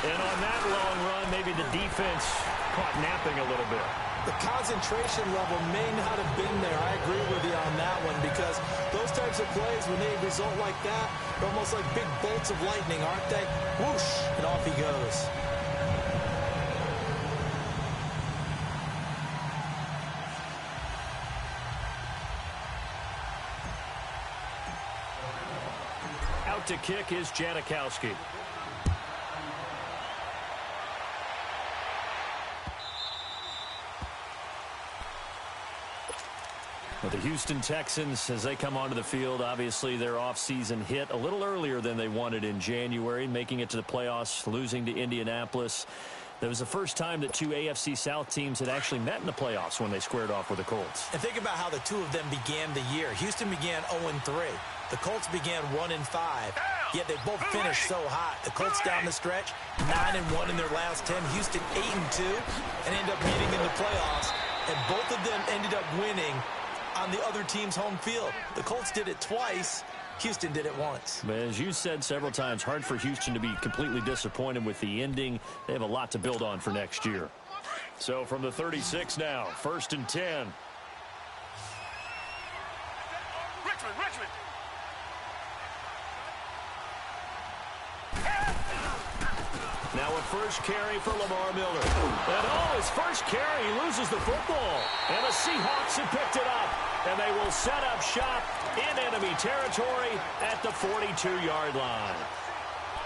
And on that long run, maybe the defense caught napping a little bit. The concentration level may not have been there. I agree with you on that one because those types of plays, when they result like that, they're almost like big bolts of lightning, aren't they? Whoosh, and off he goes. Out to kick is Janikowski. Well, the Houston Texans, as they come onto the field, obviously their offseason hit a little earlier than they wanted in January, making it to the playoffs, losing to Indianapolis. That was the first time that 2 AFC South teams had actually met in the playoffs when they squared off with the Colts. And think about how the two of them began the year. Houston began 0-3. The Colts began 1-5. Yet they both finished so hot. The Colts down the stretch, 9-1 in their last 10. Houston 8-2, and end up meeting in the playoffs. And both of them ended up winning on the other team's home field. The Colts did it twice. Houston did it once. But as you said several times, hard for Houston to be completely disappointed with the ending. They have a lot to build on for next year. So from the 36 now, 1st and 10. Richmond. Now a first carry for Lamar Miller. And his first carry, he loses the football. And the Seahawks have picked it up. And they will set up shop in enemy territory at the 42-yard line.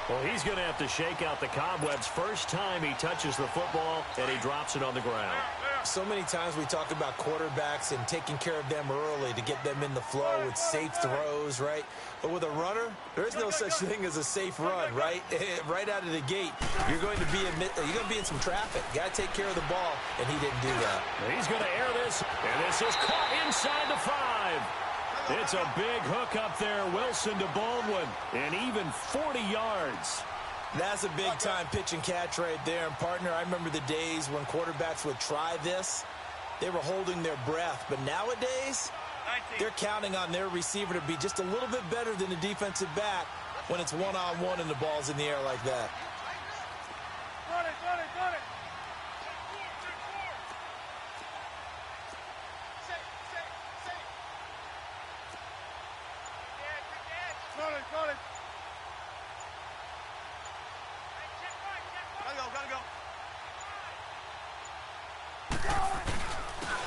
Well, he's going to have to shake out the cobwebs first time he touches the football, and he drops it on the ground. So many times we talk about quarterbacks and taking care of them early to get them in the flow with safe throws, right? But with a runner, there is no such thing as a safe run, right? Right out of the gate, you're going to be in some traffic. You got to take care of the ball, and he didn't do that. He's going to air this, and this is caught inside the 5. It's a big hook up there, Wilson to Baldwin, and even 40 yards. That's a big-time pitch and catch right there. And, partner, I remember the days when quarterbacks would try this. They were holding their breath. But nowadays, they're counting on their receiver to be just a little bit better than the defensive back when it's one-on-one and the ball's in the air like that.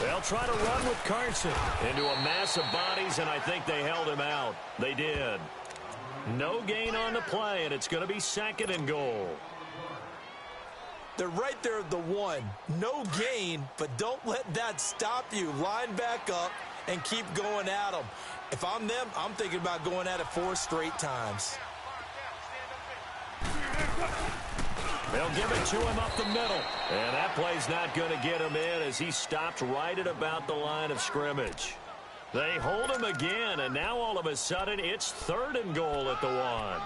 They'll try to run with Carson into a mass of bodies, and I think they held him out. They did. No gain on the play, and it's going to be 2nd and goal. They're right there at the 1. No gain, but don't let that stop you. Line back up and keep going at them. If I'm them, I'm thinking about going at it 4 straight times. They'll give it to him up the middle. And that play's not going to get him in as he stopped right at about the line of scrimmage. They hold him again, and now all of a sudden it's 3rd and goal at the 1.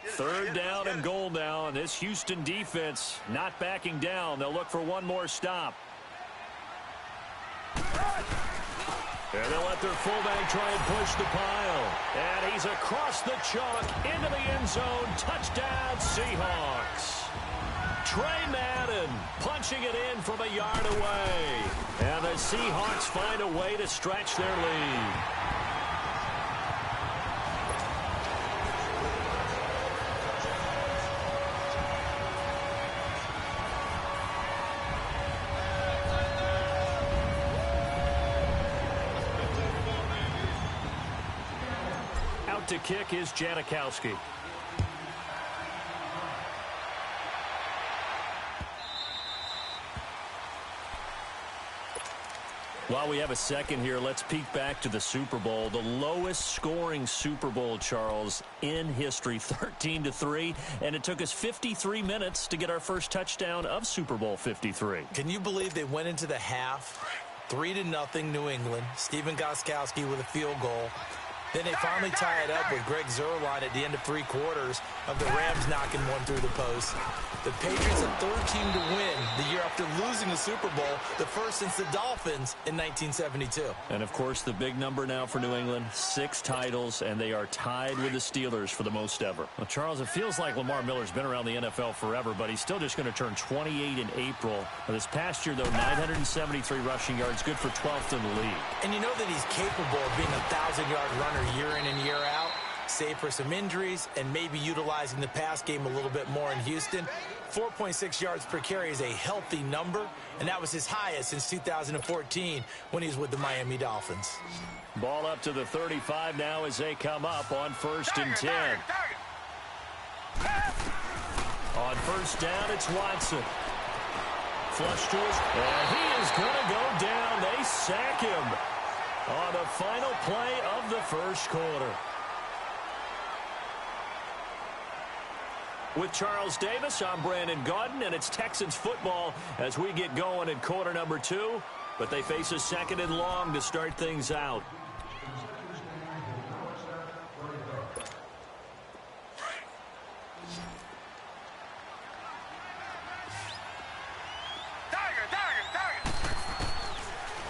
Third down and goal now, and this Houston defense not backing down. They'll look for one more stop. And they'll let their fullback try and push the pile. And he's across the chalk into the end zone. Touchdown, Seahawks. Trey Madden punching it in from a yard away. And the Seahawks find a way to stretch their lead. To kick is Janikowski. While we have a second here, let's peek back to the Super Bowl. The lowest scoring Super Bowl, Charles, in history, 13-3, and it took us 53 minutes to get our first touchdown of Super Bowl 53. Can you believe they went into the half 3-0 New England? Stephen Gostkowski with a field goal. Then they finally tie it up with Greg Zuerlein at the end of 3 quarters of the Rams knocking one through the post. The Patriots, a 3rd team to win the year after losing the Super Bowl, the first since the Dolphins in 1972. And, of course, the big number now for New England, 6 titles, and they are tied with the Steelers for the most ever. Well, Charles, it feels like Lamar Miller's been around the NFL forever, but he's still just going to turn 28 in April. This past year, though, 973 rushing yards, good for 12th in the league. And you know that he's capable of being a 1,000-yard runner year in and year out, save for some injuries and maybe utilizing the pass game a little bit more in Houston. 4.6 yards per carry is a healthy number, and that was his highest since 2014 when he was with the Miami Dolphins. Ball up to the 35 now as they come up on 1st and 10. On 1st down, it's Watson. Flush to his, and he is going to go down. They sack him on the final play of the 1st quarter. With Charles Davis, I'm Brandon Gaudin, and it's Texans football as we get going in quarter number 2. But they face a 2nd and long to start things out.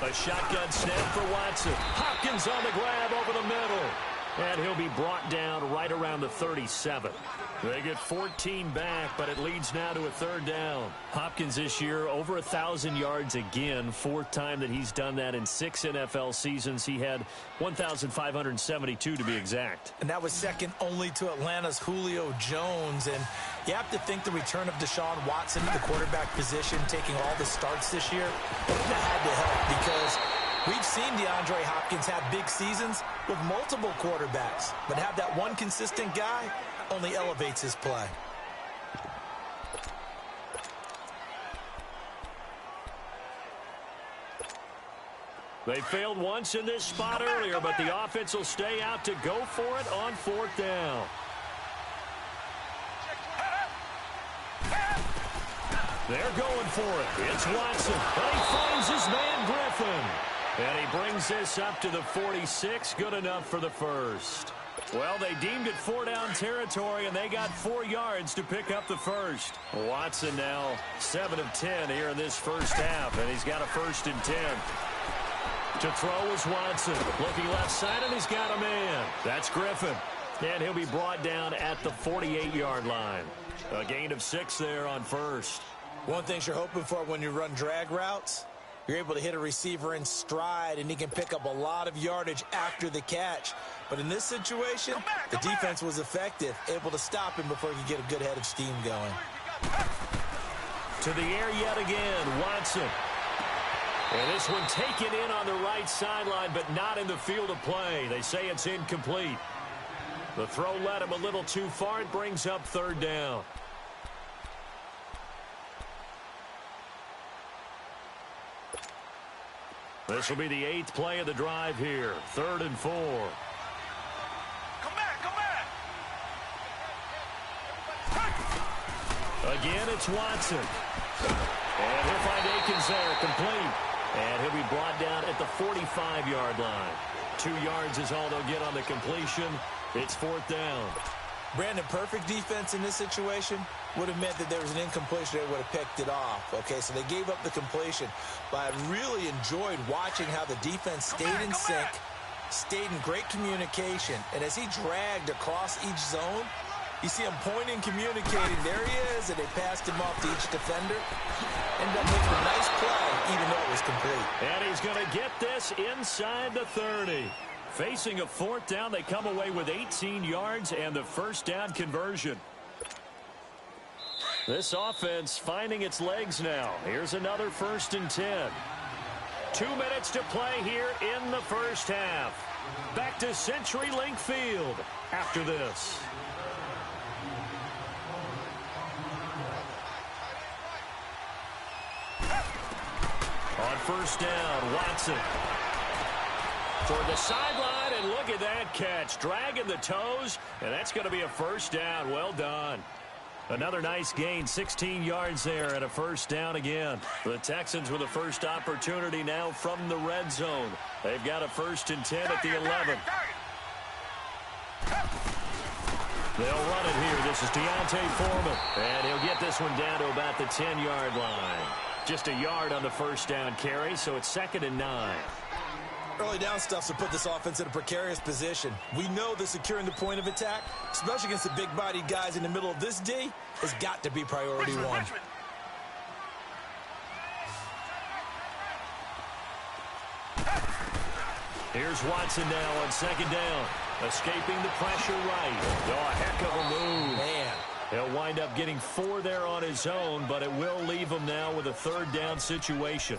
A shotgun snap for Watson. Hopkins on the grab over the middle. And he'll be brought down right around the 37. They get 14 back, but it leads now to a 3rd down. Hopkins this year over 1,000 yards again. 4th time that he's done that in 6 NFL seasons. He had 1,572 to be exact. And that was second only to Atlanta's Julio Jones. And you have to think the return of Deshaun Watson to the quarterback position, taking all the starts this year, that had to help because we've seen DeAndre Hopkins have big seasons with multiple quarterbacks, but have that one consistent guy only elevates his play. They failed once in this spot earlier, but the offense will stay out to go for it on 4th down. They're going for it. It's Watson, and he finds his man Griffin. And he brings this up to the 46. Good enough for the 1st. Well, they deemed it 4-down territory, and they got 4 yards to pick up the 1st. Watson now 7 of 10 here in this 1st half, and he's got a 1st and 10. To throw is Watson. Looking left side, and he's got a man. That's Griffin. And he'll be brought down at the 48-yard line. A gain of 6 there on first. One thing you're hoping for when you run drag routes, you're able to hit a receiver in stride, and he can pick up a lot of yardage after the catch. But in this situation, the defense was effective, able to stop him before he could get a good head of steam going. To the air yet again, Watson. And this one taken in on the right sideline, but not in the field of play. They say it's incomplete. The throw led him a little too far. It brings up third down. This will be the 8th play of the drive here. 3rd and 4. Come back! Again, it's Watson. And he'll find Akins there, complete. And he'll be brought down at the 45-yard line. 2 yards is all they'll get on the completion. It's 4th down. Brandon, perfect defense in this situation would have meant that there was an incompletion. They would have picked it off. Okay, so they gave up the completion. But I really enjoyed watching how the defense stayed in sync, stayed in great communication. And as he dragged across each zone, you see him pointing, communicating. There he is, and they passed him off to each defender. Ended up making a nice play, even though it was complete. And he's going to get this inside the 30. Facing a 4th down, they come away with 18 yards and the first down conversion. This offense finding its legs now. Here's another 1st and 10. 2 minutes to play here in the first half. Back to CenturyLink Field after this. On 1st down, Watson. Toward the sideline, and look at that catch. Dragging the toes, and that's going to be a first down. Well done. Another nice gain, 16 yards there, and a first down again. The Texans with a first opportunity now from the red zone. They've got a 1st and 10 at the 11. They'll run it here. This is Deontay Foreman, and he'll get this one down to about the 10-yard line. Just a yard on the first down carry, so it's 2nd and 9. Early down stuff to put this offense in a precarious position. We know that securing the point of attack, especially against the big-bodied guys in the middle of this D, has got to be priority one. Here's Watson now on 2nd down. Escaping the pressure right. Oh, a heck of a move. Man. He'll wind up getting 4 there on his own, but it will leave him now with a 3rd down situation.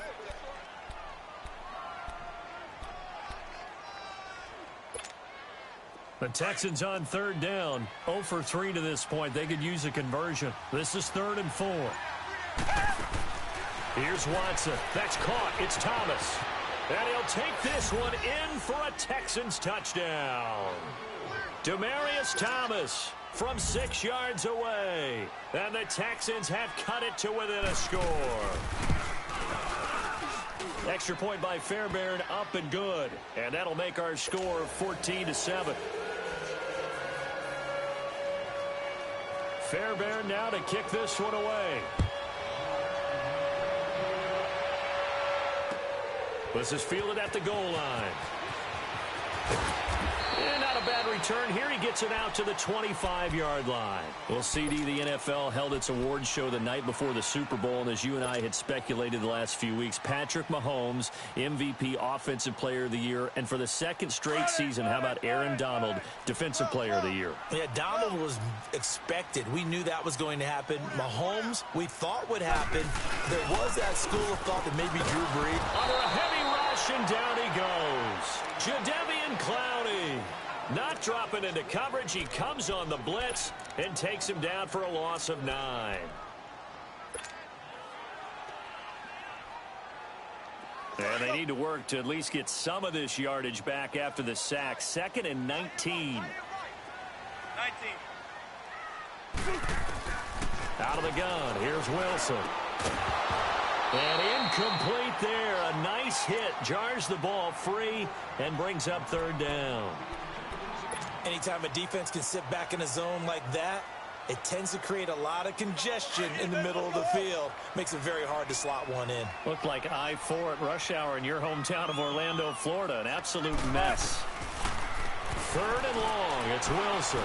The Texans on 3rd down. 0 for 3 to this point. They could use a conversion. This is 3rd and 4. Here's Watson. That's caught. It's Thomas. And he'll take this one in for a Texans touchdown. Demaryius Thomas from 6 yards away. And the Texans have cut it to within a score. Extra point by Fairbairn, up and good. And that'll make our score 14-7. Fairbairn now to kick this one away. This is fielded at the goal line. And not a bad return here. He gets it out to the 25-yard line. Well, CD, the NFL held its awards show the night before the Super Bowl, and as you and I had speculated the last few weeks, Patrick Mahomes, MVP, Offensive Player of the Year, and for the 2nd straight season, how about Aaron Donald, Defensive Player of the Year? Yeah, Donald was expected. We knew that was going to happen. Mahomes, we thought would happen. There was that school of thought that maybe Drew Brees. Under a heavy rush, and down he goes. Jadeveon Clowney. Not dropping into coverage. He comes on the blitz and takes him down for a loss of 9. And they need to work to at least get some of this yardage back after the sack. 2nd and 19. Out of the gun. Here's Wilson. And incomplete there. A nice hit. Jars the ball free and brings up 3rd down. Anytime a defense can sit back in a zone like that, it tends to create a lot of congestion in the middle of the field. Makes it very hard to slot one in. Looked like I-4 at rush hour in your hometown of Orlando, Florida. An absolute mess. 3rd and long. It's Wilson.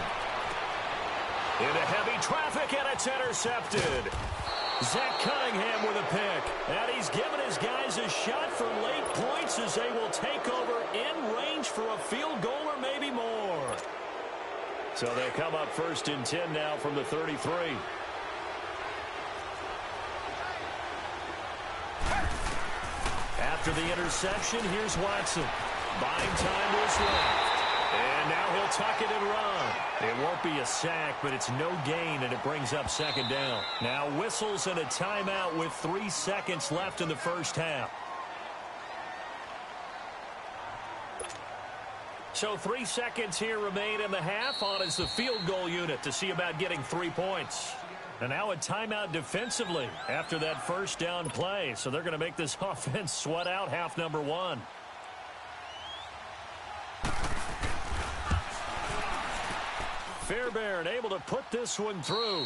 Into heavy traffic, and it's intercepted. Zach Cunningham with a pick. And he's given his guys a shot for late points as they will take over in range for a field goal or maybe more. So they'll come up 1st and 10 now from the 33. After the interception, here's Watson. Buying time to his left. And now he'll tuck it and run. It won't be a sack, but it's no gain, and it brings up 2nd down. Now whistles and a timeout with 3 seconds left in the first half. So 3 seconds here remain in the half. On is the field goal unit to see about getting 3 points. And now a timeout defensively after that first down play. So they're going to make this offense sweat out half number 1. Fairbairn able to put this one through.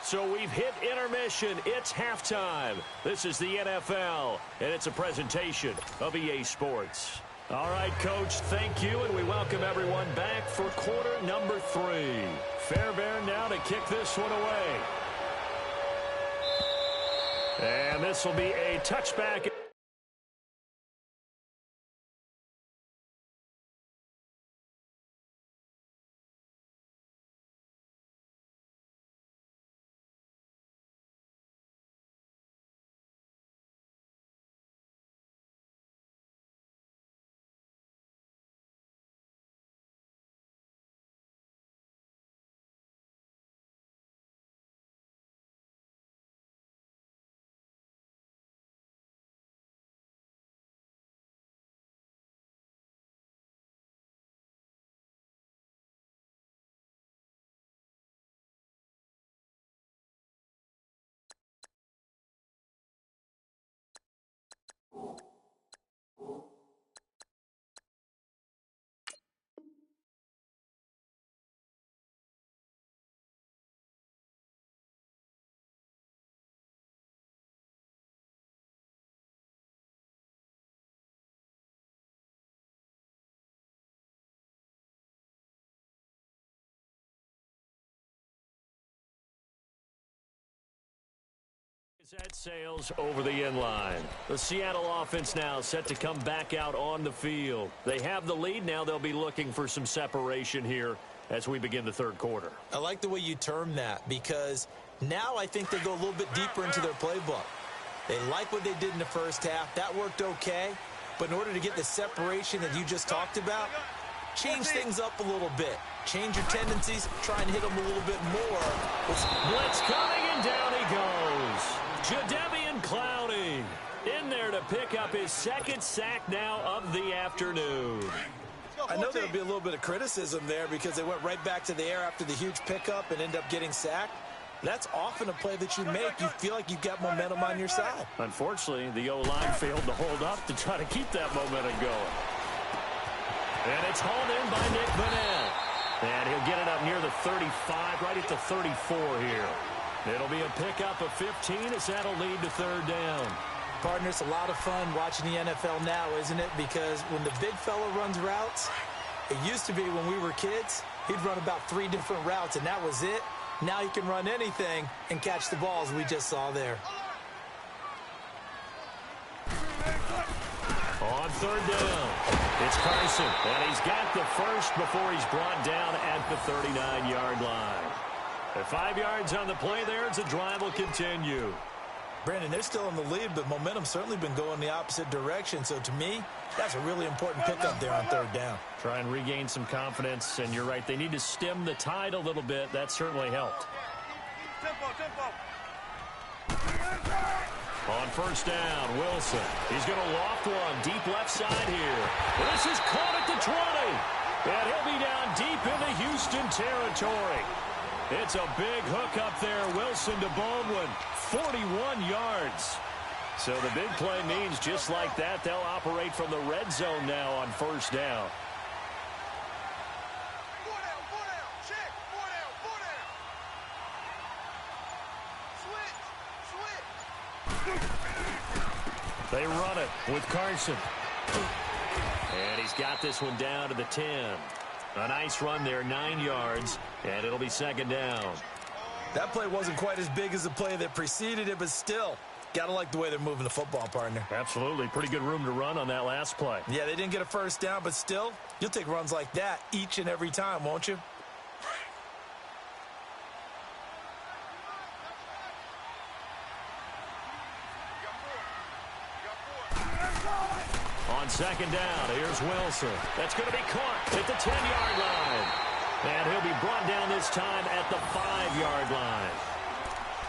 So we've hit intermission. It's halftime. This is the NFL, and it's a presentation of EA Sports. All right, Coach, thank you, and we welcome everyone back for quarter number 3. Fairbairn now to kick this one away. And this will be a touchback. That sails over the end line. The Seattle offense now set to come back out on the field. They have the lead. Now they'll be looking for some separation here as we begin the 3rd quarter. I like the way you term that, because now I think they go a little bit deeper into their playbook. They like what they did in the first half. That worked okay. But in order to get the separation that you just talked about, change things up a little bit. Change your tendencies. Try and hit them a little bit more. Blitz coming, and down he goes. Jadeveon Clowney in there to pick up his 2nd sack now of the afternoon. I know there'll be a little bit of criticism there because they went right back to the air after the huge pickup and end up getting sacked. That's often a play that you make. You feel like you've got momentum on your side. Unfortunately, the O-line failed to hold up to try to keep that momentum going. And it's hauled in by Nick Vannett. And he'll get it up near the 35, right at the 34 here. It'll be a pickup of 15 as that'll lead to 3rd down. Partner, it's a lot of fun watching the NFL now, isn't it? Because when the big fella runs routes, it used to be when we were kids, he'd run about 3 different routes, and that was it. Now he can run anything and catch the balls we just saw there. On 3rd down, it's Carson, and he's got the first before he's brought down at the 39-yard line. At 5 yards on the play there, the drive will continue. Brandon, they're still in the lead, but momentum's certainly been going the opposite direction. So to me, that's a really important pickup there on 3rd down. Try and regain some confidence, and you're right, they need to stem the tide a little bit. That certainly helped. On 1st down, Wilson. He's going to loft one deep left side here. This is caught at the 20. And he'll be down deep into Houston territory. It's a big hook up there. Wilson to Baldwin. 41 yards. So the big play means just like that, they'll operate from the red zone now on 1st down. They run it with Carson. And he's got this one down to the 10. A nice run there, 9 yards, and it'll be second down. That play wasn't quite as big as the play that preceded it, but still, gotta like the way they're moving the football, partner. Absolutely. Pretty good room to run on that last play. Yeah, they didn't get a first down, but still, you'll take runs like that each and every time, won't you? On second down, here's Wilson. That's going to be caught at the 10-yard line. And he'll be brought down this time at the 5-yard line.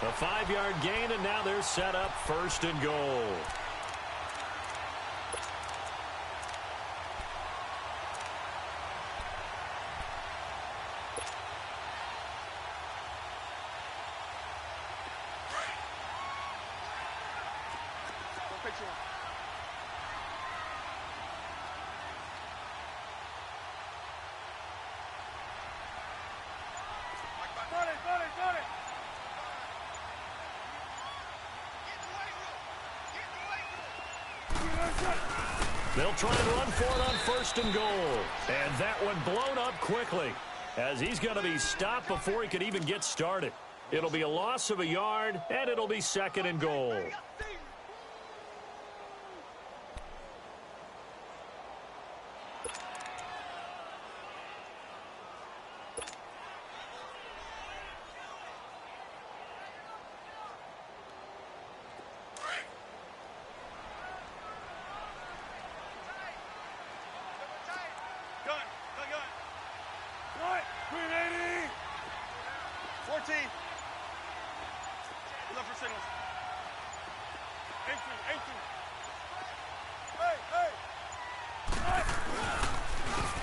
A 5-yard gain, and now they're set up first and goal. They'll try and run for it on first and goal. And that one blown up quickly as he's going to be stopped before he could even get started. It'll be a loss of a yard, and it'll be second and goal.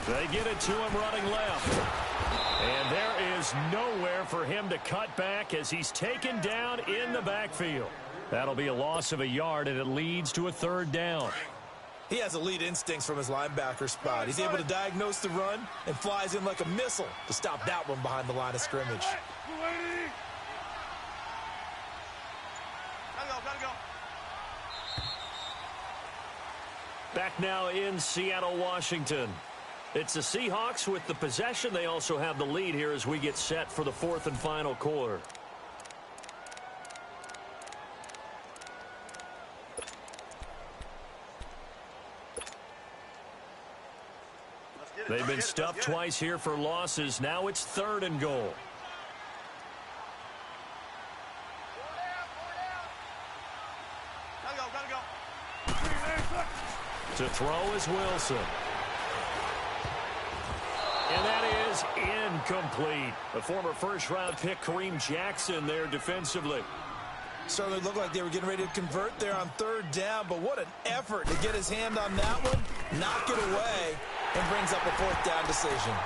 They get it to him running left. And there is nowhere for him to cut back as he's taken down in the backfield. That'll be a loss of a yard, and it leads to a third down. He has elite instincts from his linebacker spot. He's able to diagnose the run and flies in like a missile to stop that one behind the line of scrimmage. Back now in Seattle, Washington. It's the Seahawks with the possession. They also have the lead here as we get set for the fourth and final quarter. They've been stuffed twice here for losses. Now it's third and goal. To throw is Wilson. And that is incomplete. The former first-round pick, Kareem Jackson, there defensively. Certainly looked like they were getting ready to convert there on third down, but what an effort to get his hand on that one, knock it away, and brings up a fourth down decision.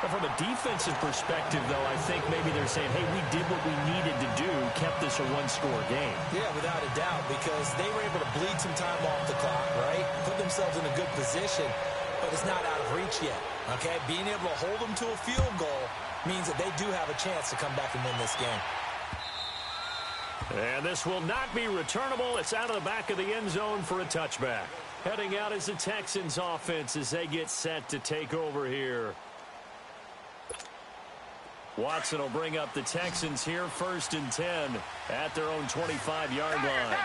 But from a defensive perspective, though, I think maybe they're saying, hey, we did what we needed to do, kept this a one-score game. Yeah, without a doubt, because they were able to bleed some time off the clock, right? Put themselves in a good position, but it's not out of reach yet, okay? Being able to hold them to a field goal means that they do have a chance to come back and win this game. And this will not be returnable. It's out of the back of the end zone for a touchback. Heading out is the Texans offense as they get set to take over here. Watson will bring up the Texans here, 1st and 10 at their own 25-yard line.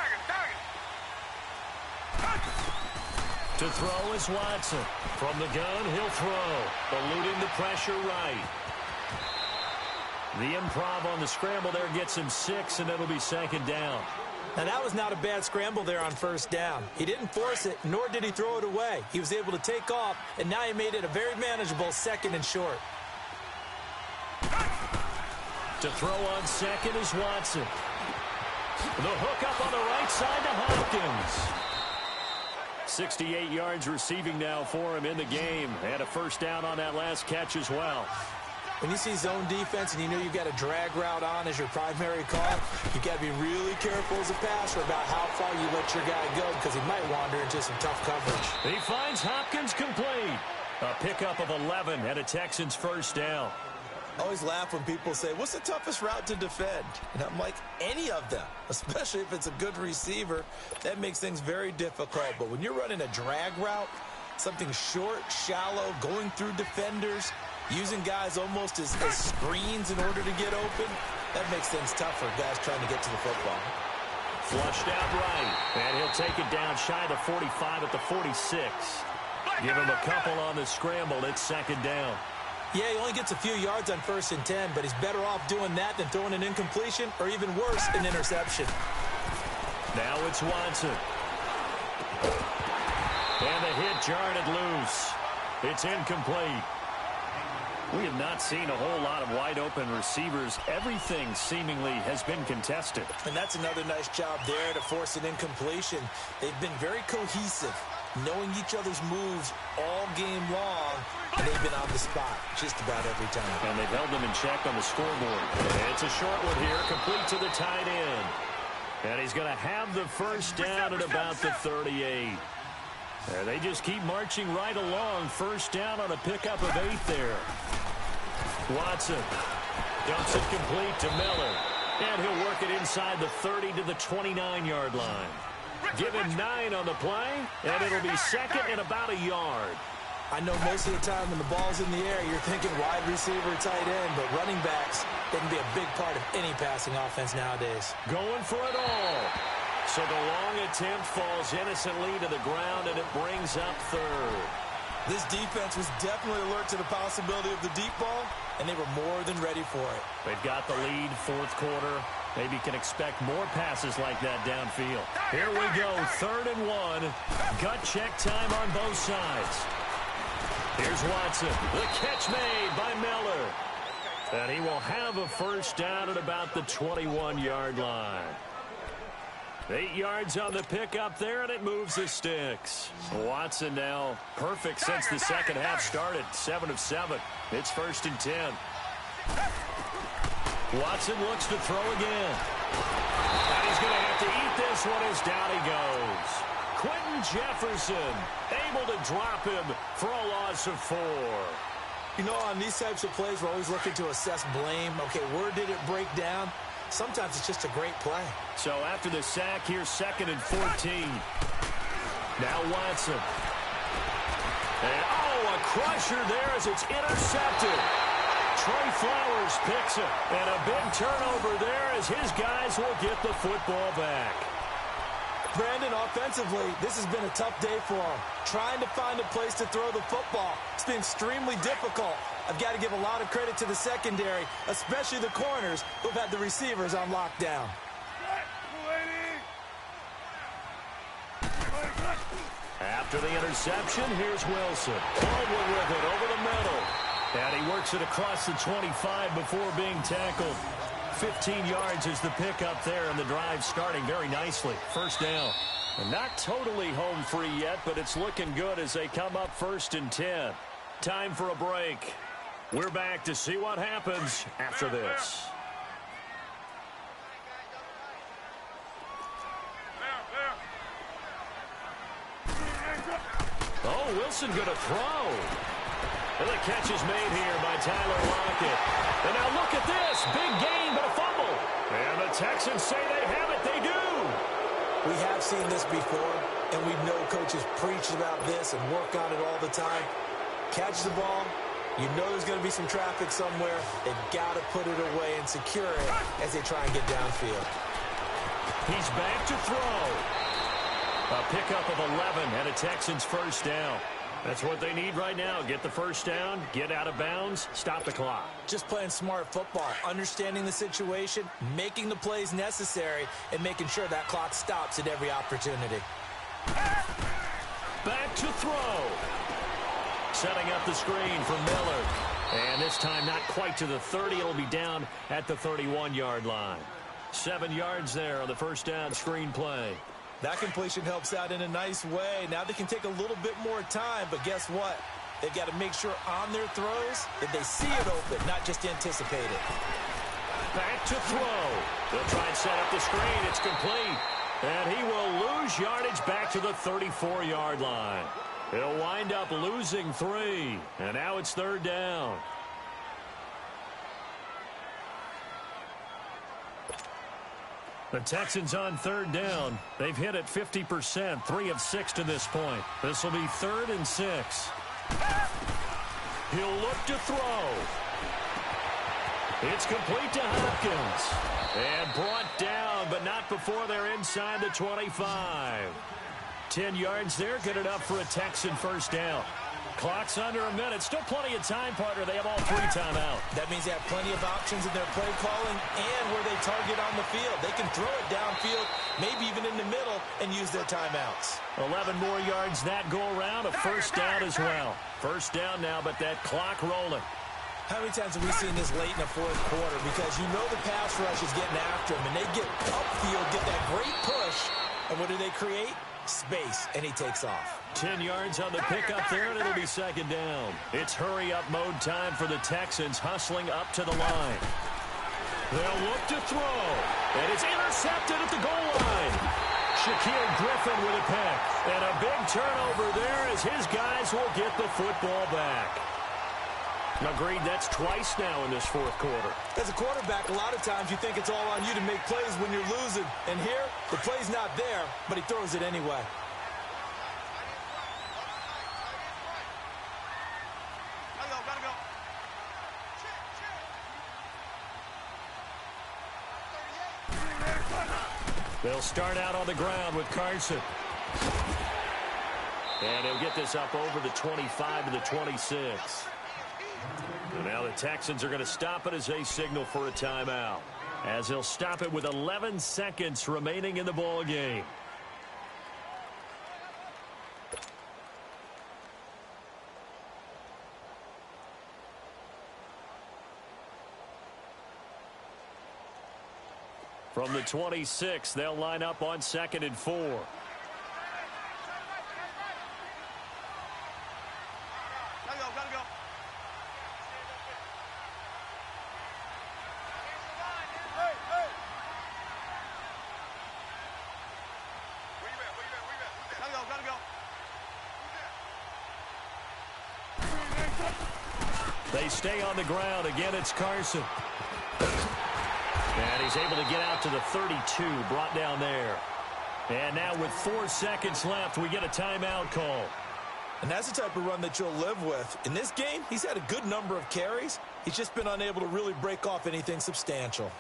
To throw is Watson. From the gun, he'll throw. Eluding the pressure right. The improv on the scramble there gets him 6, and it'll be second down. Now, that was not a bad scramble there on first down. He didn't force it, nor did he throw it away. He was able to take off, and now he made it a very manageable 2nd and short. To throw on second is Watson. The hook up on the right side to Hopkins. 68 yards receiving now for him in the game. And a first down on that last catch as well. When you see zone defense and you know you've got a drag route on as your primary call, you've got to be really careful as a passer about how far you let your guy go because he might wander into some tough coverage. He finds Hopkins complete. A pickup of 11 and a Texans first down. I always laugh when people say, what's the toughest route to defend? And I'm like, any of them, especially if it's a good receiver. That makes things very difficult. But when you're running a drag route, something short, shallow, going through defenders, using guys almost as screens in order to get open, that makes things tough for guys trying to get to the football. Flushed out right, and he'll take it down shy of the 45 at the 46. Give him a couple on the scramble. It's second down. Yeah, he only gets a few yards on 1st and 10, but he's better off doing that than throwing an incompletion or even worse, an interception. Now it's Watson. And the hit jarred it loose. It's incomplete. We have not seen a whole lot of wide-open receivers. Everything seemingly has been contested. And that's another nice job there to force an incompletion. They've been very cohesive, knowing each other's moves all game long, and they've been on the spot just about every time. And they've held them in check on the scoreboard. And it's a short one here, complete to the tight end. And he's going to have the first down at about the 38. And they just keep marching right along. First down on a pickup of 8 there. Watson dumps it complete to Miller. And he'll work it inside the 30 to the 29-yard line. Give him 9 on the play, and it'll be second and about a yard. I know most of the time when the ball's in the air, you're thinking wide receiver, tight end, but running backs, they can be a big part of any passing offense nowadays. Going for it all. So the long attempt falls innocently to the ground, and it brings up third. This defense was definitely alert to the possibility of the deep ball, and they were more than ready for it. They've got the lead, fourth quarter. Maybe can expect more passes like that downfield. Here we go, 3rd and 1. Gut check time on both sides. Here's Watson. The catch made by Miller. And he will have a first down at about the 21-yard line. 8 yards on the pickup there, and it moves the sticks. Watson now perfect since the second half started. 7 of 7. It's 1st and 10. Watson looks to throw again. And he's going to have to eat this one as down he goes. Quentin Jefferson able to drop him for a loss of 4. You know, on these types of plays, we're always looking to assess blame. Okay, where did it break down? Sometimes it's just a great play. So after the sack, here's 2nd and 14. Now Watson. And, a crusher there as it's intercepted. Trey Flowers picks it. And a big turnover there as his guys will get the football back. Brandon, offensively, this has been a tough day for him. Trying to find a place to throw the football. It's been extremely difficult. I've got to give a lot of credit to the secondary, especially the corners who've had the receivers on lockdown. After the interception, here's Wilson. Baldwin with it over the middle. And he works it across the 25 before being tackled. 15 yards is the pickup there, and the drive starting very nicely. First down. And not totally home free yet, but it's looking good as they come up 1st and 10. Time for a break. We're back to see what happens after this. Oh, Wilson going to throw. And the catch is made here by Tyler Lockett. And now look at this. Big gain, but a fumble. And the Texans say they have it. They do. We have seen this before, and we know coaches preach about this and work on it all the time. Catch the ball. You know there's going to be some traffic somewhere. They've got to put it away and secure it as they try and get downfield. He's back to throw. A pickup of 11 and a Texans first down. That's what they need right now. Get the first down, get out of bounds, stop the clock. Just playing smart football, understanding the situation, making the plays necessary, and making sure that clock stops at every opportunity. Back to throw. Setting up the screen for Miller. And this time not quite to the 30. It'll be down at the 31-yard line. 7 yards there on the first down screen play. That completion helps out in a nice way. Now they can take a little bit more time, but guess what? They've got to make sure on their throws that they see it open, not just anticipate it. Back to throw. They'll try and set up the screen. It's complete. And he will lose yardage back to the 34-yard line. He'll wind up losing 3. And now it's 3rd down. The Texans on third down. They've hit it 50%, 3 of 6 to this point. This will be 3rd and 6. He'll look to throw. It's complete to Hopkins. And brought down, but not before they're inside the 25. 10 yards there, good enough for a Texan first down. Clock's under a minute. Still plenty of time, partner. They have all 3 timeout. That means they have plenty of options in their play calling and where they target on the field. They can throw it downfield, maybe even in the middle, and use their timeouts. 11 more yards that go around. A first down as well. First down now, but that clock rolling. How many times have we seen this late in the fourth quarter? Because you know the pass rush is getting after him, and they get upfield, get that great push, and what do they create? Space, and he takes off. 10 yards on the pickup there, and it'll be second down. It's hurry-up mode time for the Texans, hustling up to the line. They'll look to throw, and it's intercepted at the goal line. Shaquille Griffin with a pick, and a big turnover there as his guys will get the football back. Agreed, that's twice now in this fourth quarter. As a quarterback, a lot of times you think it's all on you to make plays when you're losing. And here, the play's not there, but he throws it anyway. They'll start out on the ground with Carson. And he'll get this up over the 25 to the 26. And now the Texans are going to stop it as they signal for a timeout. As they'll stop it with 11 seconds remaining in the ball game. From the 26, they'll line up on 2nd and 4. They stay on the ground. Again, it's Carson. And he's able to get out to the 32, brought down there. And now with 4 seconds left, we get a timeout call. And that's the type of run that you'll live with. In this game, he's had a good number of carries. He's just been unable to really break off anything substantial.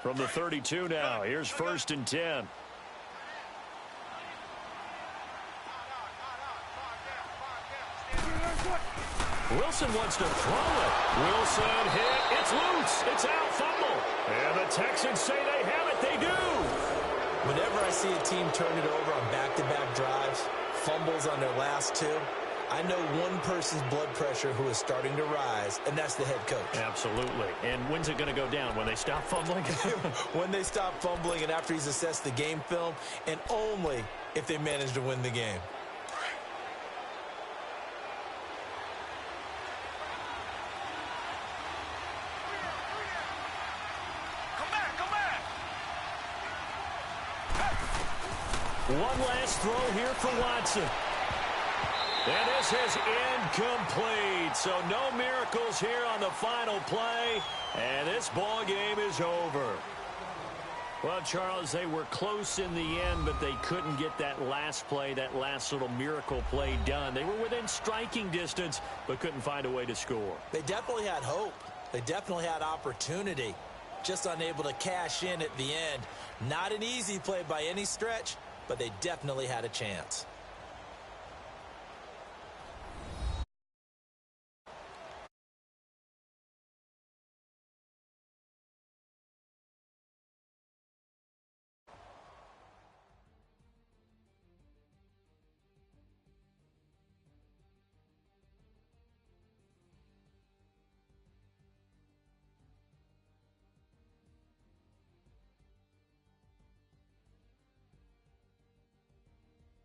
From the 32 now, here's 1st and 10. Wilson wants to throw it. Wilson hit. It's loose. It's out. Fumble. And the Texans say they have it. They do. Whenever I see a team turn it over on back-to-back drives, fumbles on their last 2, I know one person's blood pressure who is starting to rise, and that's the head coach. Absolutely. And when's it going to go down? When they stop fumbling? When they stop fumbling and after he's assessed the game film, and only if they manage to win the game. One last throw here for Watson. And this is incomplete. So no miracles here on the final play. And this ball game is over. Well, Charles, they were close in the end, but they couldn't get that last play, that last little miracle play done. They were within striking distance, but couldn't find a way to score. They definitely had hope. They definitely had opportunity. Just unable to cash in at the end. Not an easy play by any stretch, but they definitely had a chance.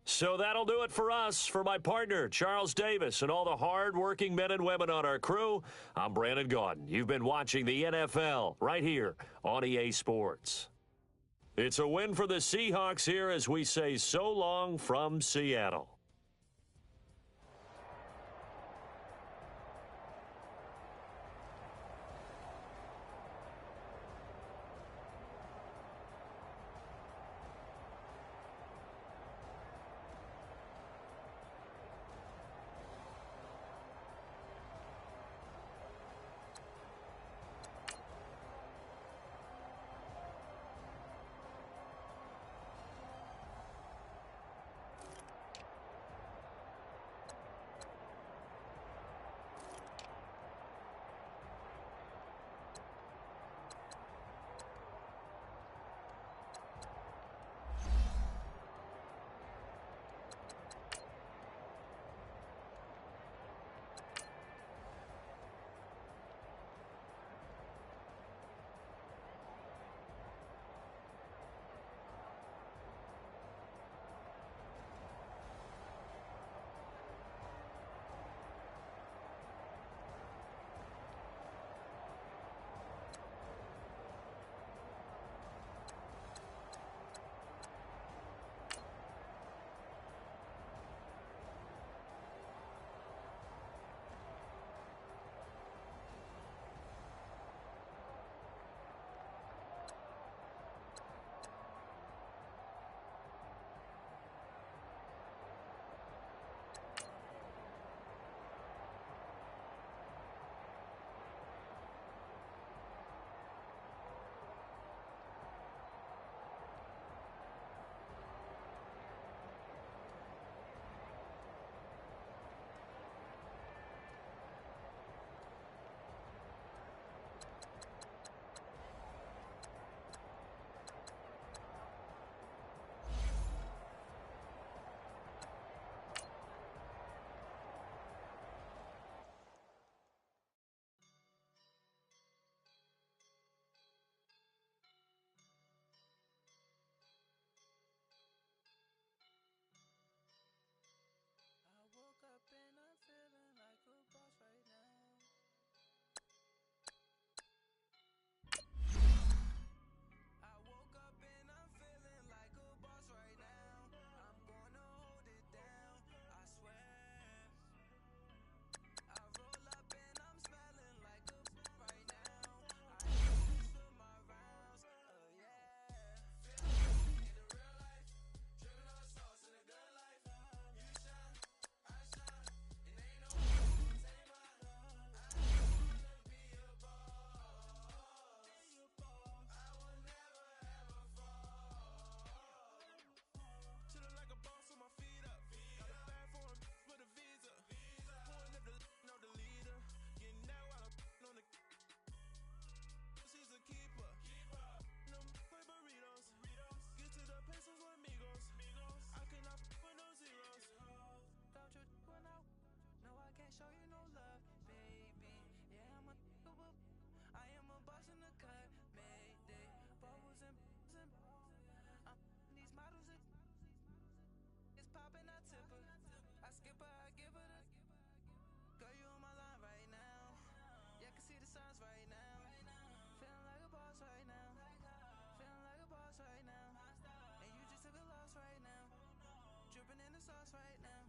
So that'll do it for us. For my partner, Charles Davis, and all the hard-working men and women on our crew, I'm Brandon Gaudin. You've been watching the NFL right here on EA Sports. It's a win for the Seahawks here as we say so long from Seattle. sauce right now.